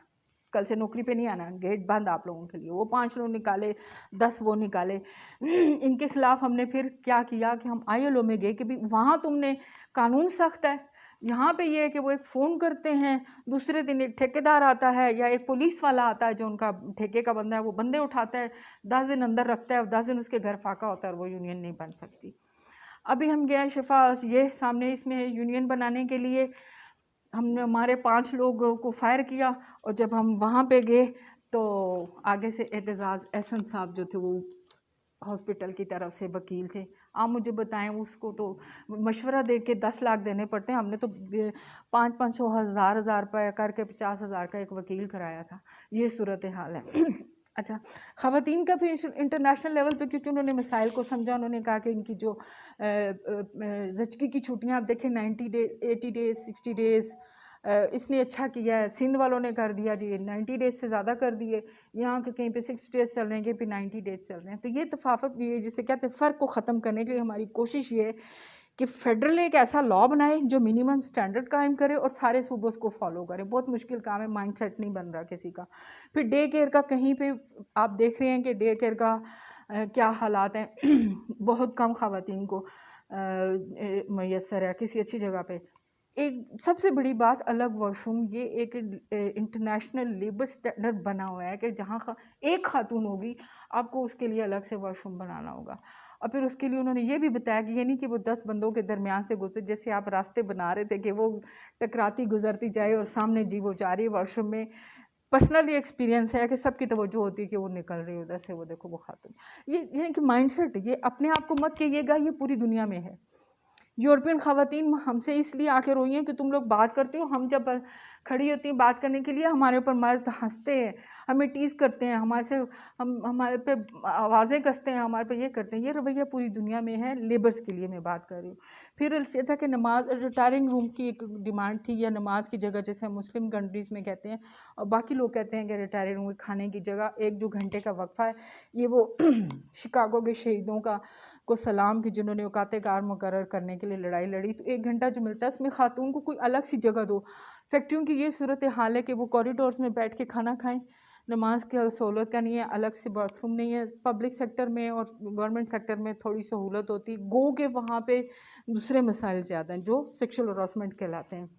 कल से नौकरी पे नहीं आना, गेट बंद आप लोगों के लिए। वो 5 लोग निकाले, 10 वो निकाले। इनके ख़िलाफ़ हमने फिर क्या किया कि हम ILO में गए कि भाई वहाँ तुमने कानून सख्त है, यहाँ पे ये है कि वो एक फ़ोन करते हैं, दूसरे दिन एक ठेकेदार आता है या एक पुलिस वाला आता है जो उनका ठेके का बंदा है, वो बंदे उठाता है, 10 दिन अंदर रखता है और 10 दिन उसके घर फाका होता है और वो यूनियन नहीं बन सकती। अभी हम गए शिफा ये सामने इसमें यूनियन बनाने के लिए, हमने हमारे 5 लोगों को फायर किया और जब हम वहाँ पे गए तो आगे से एतजाज़ एहसन साहब जो थे वो हॉस्पिटल की तरफ से वकील थे। आप मुझे बताएं, उसको तो मशवरा दे के 10 लाख देने पड़ते हैं, हमने तो 500 हज़ार रुपये करके 50,000 का एक वकील कराया था। ये सूरत हाल है। अच्छा, ख़वातीन का भी इंटरनेशनल लेवल पे, क्योंकि उन्होंने मसाइल को समझा, उन्होंने कहा कि इनकी जो ज़चगी की छुट्टियाँ आप देखें 90 डे 80 डेज़ 60 डेज़, इसने अच्छा किया है। सिंध वालों ने कर दिया जी 90 डेज़ से ज़्यादा कर दिए, यहाँ के कहीं पे 60 डेज़ चल रहे हैं, कहीं पे 90 डेज़ चल रहे हैं। तो ये तफावत, ये जिसे कहते हैं फ़र्क को ख़त्म करने के लिए हमारी कोशिश ये है कि फेडरल एक ऐसा लॉ बनाए जो मिनिमम स्टैंडर्ड कायम करे और सारे सूबे उसको फॉलो करें। बहुत मुश्किल काम है, माइंड सेट नहीं बन रहा किसी का। फिर डे केयर का कहीं पे आप देख रहे हैं कि डे केयर का क्या हालात हैं बहुत कम ख़वातीन को मैसर है किसी अच्छी जगह पे। एक सबसे बड़ी बात अलग वॉशरूम, ये एक इंटरनेशनल लेबर स्टैंडर्ड बना हुआ है कि जहाँ एक खातून होगी आपको उसके लिए अलग से वॉशरूम बनाना होगा। और फिर उसके लिए उन्होंने ये भी बताया कि ये नहीं कि वो 10 बंदों के दरमियान से गुजरे, जैसे आप रास्ते बना रहे थे कि वो टकराती गुजरती जाए और सामने जी वो जा रही है वॉशरूम में। पर्सनली एक्सपीरियंस है कि सबकी तवज्जो होती है कि वो निकल रही है उधर से, वो देखो वो खातून। ये यानी कि माइंडसेट, ये अपने आप को मत कहिएगा, ये पूरी दुनिया में है। यूरोपियन ख़वातीन हमसे इसलिए आके रोई हैं कि तुम लोग बात करते हो, हम जब खड़ी होती हैं बात करने के लिए हमारे ऊपर मर्द हंसते हैं, हमें टीज़ करते हैं, हमारे से हमारे पे आवाज़ें कसते हैं, हमारे पे ये करते हैं। ये रवैया पूरी दुनिया में है। लेबर्स के लिए मैं बात कर रही हूँ। फिर ये था कि नमाज रिटायरिंग रूम की एक डिमांड थी, या नमाज की जगह जैसे मुस्लिम कंट्रीज़ में कहते हैं और बाकी लोग कहते हैं कि रिटायरिंग रूम खाने की जगह 1-2 घंटे का वक्फा है। ये वो शिकागो के शहीदों को सलाम कि जिन्होंने औकात-ए-कार मुकर्रर करने के लिए लड़ाई लड़ी, तो 1 घंटा जो मिलता है उसमें खातून को कोई अलग सी जगह दो। फैक्ट्रियों की ये सूरत हाल है कि वो कॉरिडोर्स में बैठ के खाना खाएं, नमाज की सहूलत का नहीं है, अलग से बाथरूम नहीं है। पब्लिक सेक्टर में और गवर्नमेंट सेक्टर में थोड़ी सहूलत होती, गो के वहाँ पे दूसरे मसाइल ज़्यादा हैं जो सेक्शुअल हरासमेंट कहलाते हैं,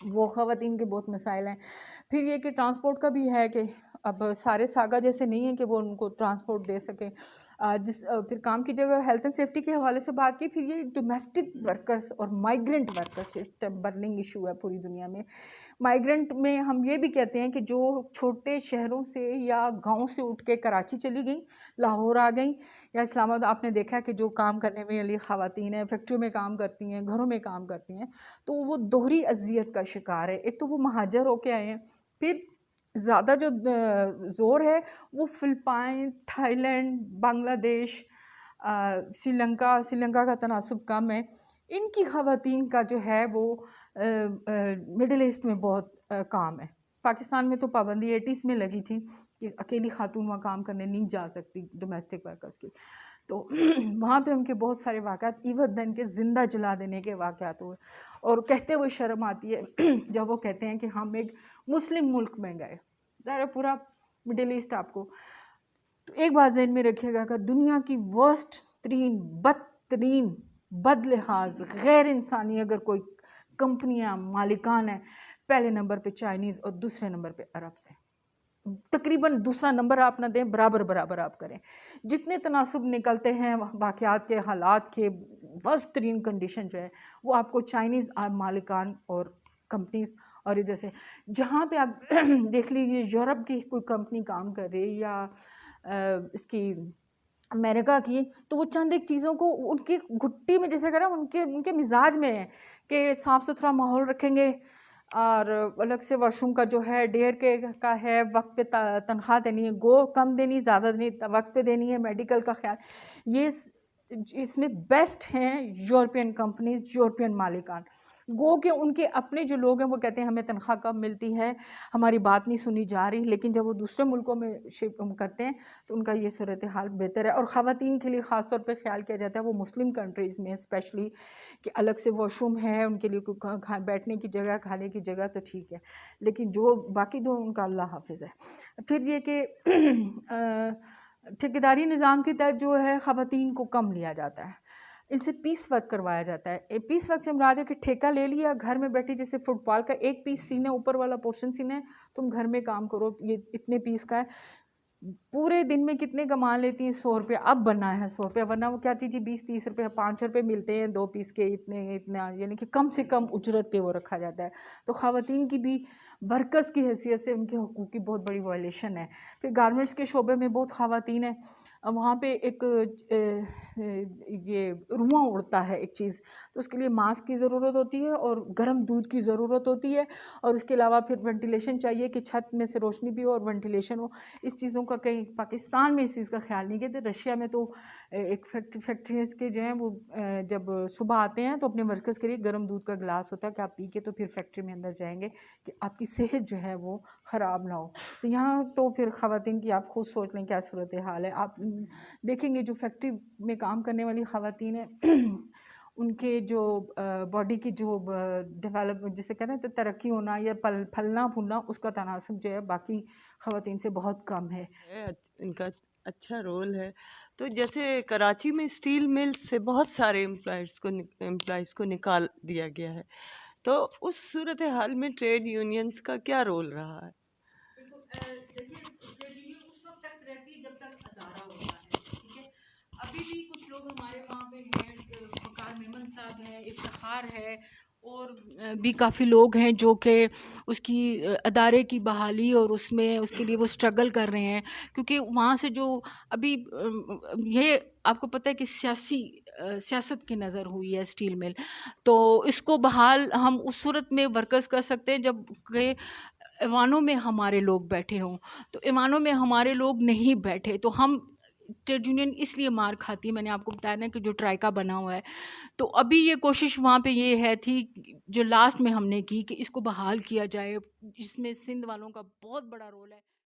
वो ख़वातीन के बहुत मसाइल हैं। फिर ये कि ट्रांसपोर्ट का भी है कि अब सारे सागा जैसे नहीं है कि वो उनको ट्रांसपोर्ट दे सकें। फिर काम की जगह हेल्थ एंड सेफ्टी के हवाले से बात की। फिर ये डोमेस्टिक वर्कर्स और माइग्रेंट वर्कर्स इस टाइम बर्निंग इशू है पूरी दुनिया में। माइग्रेंट में हम ये भी कहते हैं कि जो छोटे शहरों से या गांव से उठ के कराची चली गई, लाहौर आ गई या इस्लामाबाद, आपने देखा है कि जो काम करने में वाली ख़वातीन हैं, फैक्ट्रियों में काम करती हैं, घरों में काम करती हैं, तो वो दोहरी अजियत का शिकार है। एक तो वो महाजर होके आए हैं, फिर ज़्यादा जो ज़ोर है वो फ़िलिपाइन, थाईलैंड, बांग्लादेश, श्रीलंका का तनासुब कम है। इनकी ख़वातीन का जो है वो मिडिल ईस्ट में बहुत काम है। पाकिस्तान में तो पाबंदी 80s में लगी थी कि अकेली खातून वहाँ काम करने नहीं जा सकती, डोमेस्टिक वर्कर्स की। तो वहाँ पे उनके बहुत सारे वाक़यात इवन दिन के ज़िंदा जला देने के वाक़यात हुए, और कहते हुए शर्म आती है जब वो कहते हैं कि हम एक मुस्लिम मुल्क में गए। ज़रा पूरा मिडिल ईस्ट आपको, तो एक बात ज़हन में रखिएगा कि दुनिया की वर्स्ट तरीन, बदतरीन, बदलिहाज, गैर इंसानी अगर कोई कंपनियां मालिकान है, पहले नंबर पे चाइनीज़ और दूसरे नंबर पे अरब्स है। तकरीबन दूसरा नंबर आप ना दें, बराबर बराबर आप करें। जितने तनासुब निकलते हैं वाक़यात के, हालात के, वर्स्ट तरीन कंडीशन जो है वो आपको चाइनीज़ मालिकान और कंपनीज, और इधर से जहाँ पे आप देख लीजिए यूरोप की कोई कंपनी काम कर रही है या इसकी अमेरिका की, तो वो चंद एक चीज़ों को उनकी घुट्टी में जैसे करें, उनके मिजाज में है कि साफ़ सुथरा माहौल रखेंगे और अलग से वॉशरूम का जो है डेयर के का है, वक्त पे तनख्वाह देनी है, गो कम देनी ज़्यादा देनी, वक्त पे देनी है, मेडिकल का ख्याल, ये इसमें बेस्ट हैं यूरोपियन कंपनीज, यूरोपियन मालिकान। गो के उनके अपने जो लोग हैं वो कहते हैं हमें तनख्वाह कम मिलती है, हमारी बात नहीं सुनी जा रही, लेकिन जब वो दूसरे मुल्कों में शिफ्ट करते हैं तो उनका ये सूरत हाल बेहतर है। और ख़वातीन के लिए ख़ास तौर पे ख्याल किया जाता है वो मुस्लिम कंट्रीज़ में स्पेशली कि अलग से वॉशरूम है उनके लिए, बैठने की जगह, खाने की जगह तो ठीक है, लेकिन जो बाकी दो उनका अल्लाह हाफिज़ है। फिर ये कि ठेकेदारी निज़ाम के तहत जो है ख़वातीन को कम लिया जाता है, इनसे पीस वर्क करवाया जाता है। पीस वर्क से मुराद है कि ठेका ले लिया, घर में बैठी, जैसे फुटबॉल का एक पीस सीना, ऊपर वाला पोर्शन सीना है, तुम घर में काम करो, ये इतने पीस का है। पूरे दिन में कितने कमा लेती हैं? 100 रुपये। अब बना है 100 रुपये, वरना वो क्या थी जी 20-30 रुपये, 5 रुपये मिलते हैं 2 पीस के, इतना यानी कि कम से कम उजरत पे वो रखा जाता है। तो ख़वातीन की भी वर्कर्स की हैसियत से उनके हकूक़ की बहुत बड़ी वायलेशन है। फिर गारमेंट्स के शोबे में बहुत ख़वातीन हैं, वहाँ पे एक ये रुआँ उड़ता है एक चीज़, तो उसके लिए मास्क की ज़रूरत होती है और गर्म दूध की ज़रूरत होती है, और उसके अलावा फिर वेंटिलेशन चाहिए कि छत में से रोशनी भी हो और वेंटिलेशन हो। इस चीज़ों का कहीं पाकिस्तान में इस चीज़ का ख्याल नहीं किया। रशिया में तो एक फैक्ट्रीज के जो हैं वो जब सुबह आते हैं तो अपने वर्कर्स के लिए गर्म दूध का गिलास होता है कि आप पी के तो फिर फैक्ट्री में अंदर जाएंगे कि आपकी सेहत जो है वो ख़राब ना हो। तो यहाँ तो फिर ख़वातीन की आप खुद सोच लें क्या सूरत हाल है। आप देखेंगे जो फैक्ट्री में काम करने वाली ख़वातीन हैं उनके जो बॉडी की जो डेवलप जिसे कहते हैं तो तरक्की होना या फलना फूलना उसका तनासब जो है बाकी ख़वातीन से बहुत कम है। इनका अच्छा रोल है। तो जैसे कराची में स्टील मिल से बहुत सारे एम्प्लॉयज़ को निकाल दिया गया है, तो उस सूरत हाल में ट्रेड यूनियंस का क्या रोल रहा है? देखिए ट्रेड यूनियन उस वक्त तक रहती है जब तक अदारा होता है, ठीक है। अभी भी कुछ लोग हमारे वहाँ पे हैं, वकार मेमन साहब हैं, इफ्तिखार है और भी काफ़ी लोग हैं जो कि उसकी अदारे की बहाली और उसमें उसके लिए वो स्ट्रगल कर रहे हैं, क्योंकि वहाँ से जो अभी ये आपको पता है कि सियासत की नज़र हुई है स्टील मिल, तो इसको बहाल हम उस सूरत में वर्कर्स कर सकते हैं जब के ऐवानों में हमारे लोग बैठे हों। तो ऐवानों में हमारे लोग नहीं बैठे तो हम ट्रेड यूनियन इसलिए मार खाती है। मैंने आपको बताया ना कि जो ट्राइका बना हुआ है, तो अभी ये कोशिश वहाँ पे ये है थी जो लास्ट में हमने की कि इसको बहाल किया जाए, इसमें सिंध वालों का बहुत बड़ा रोल है।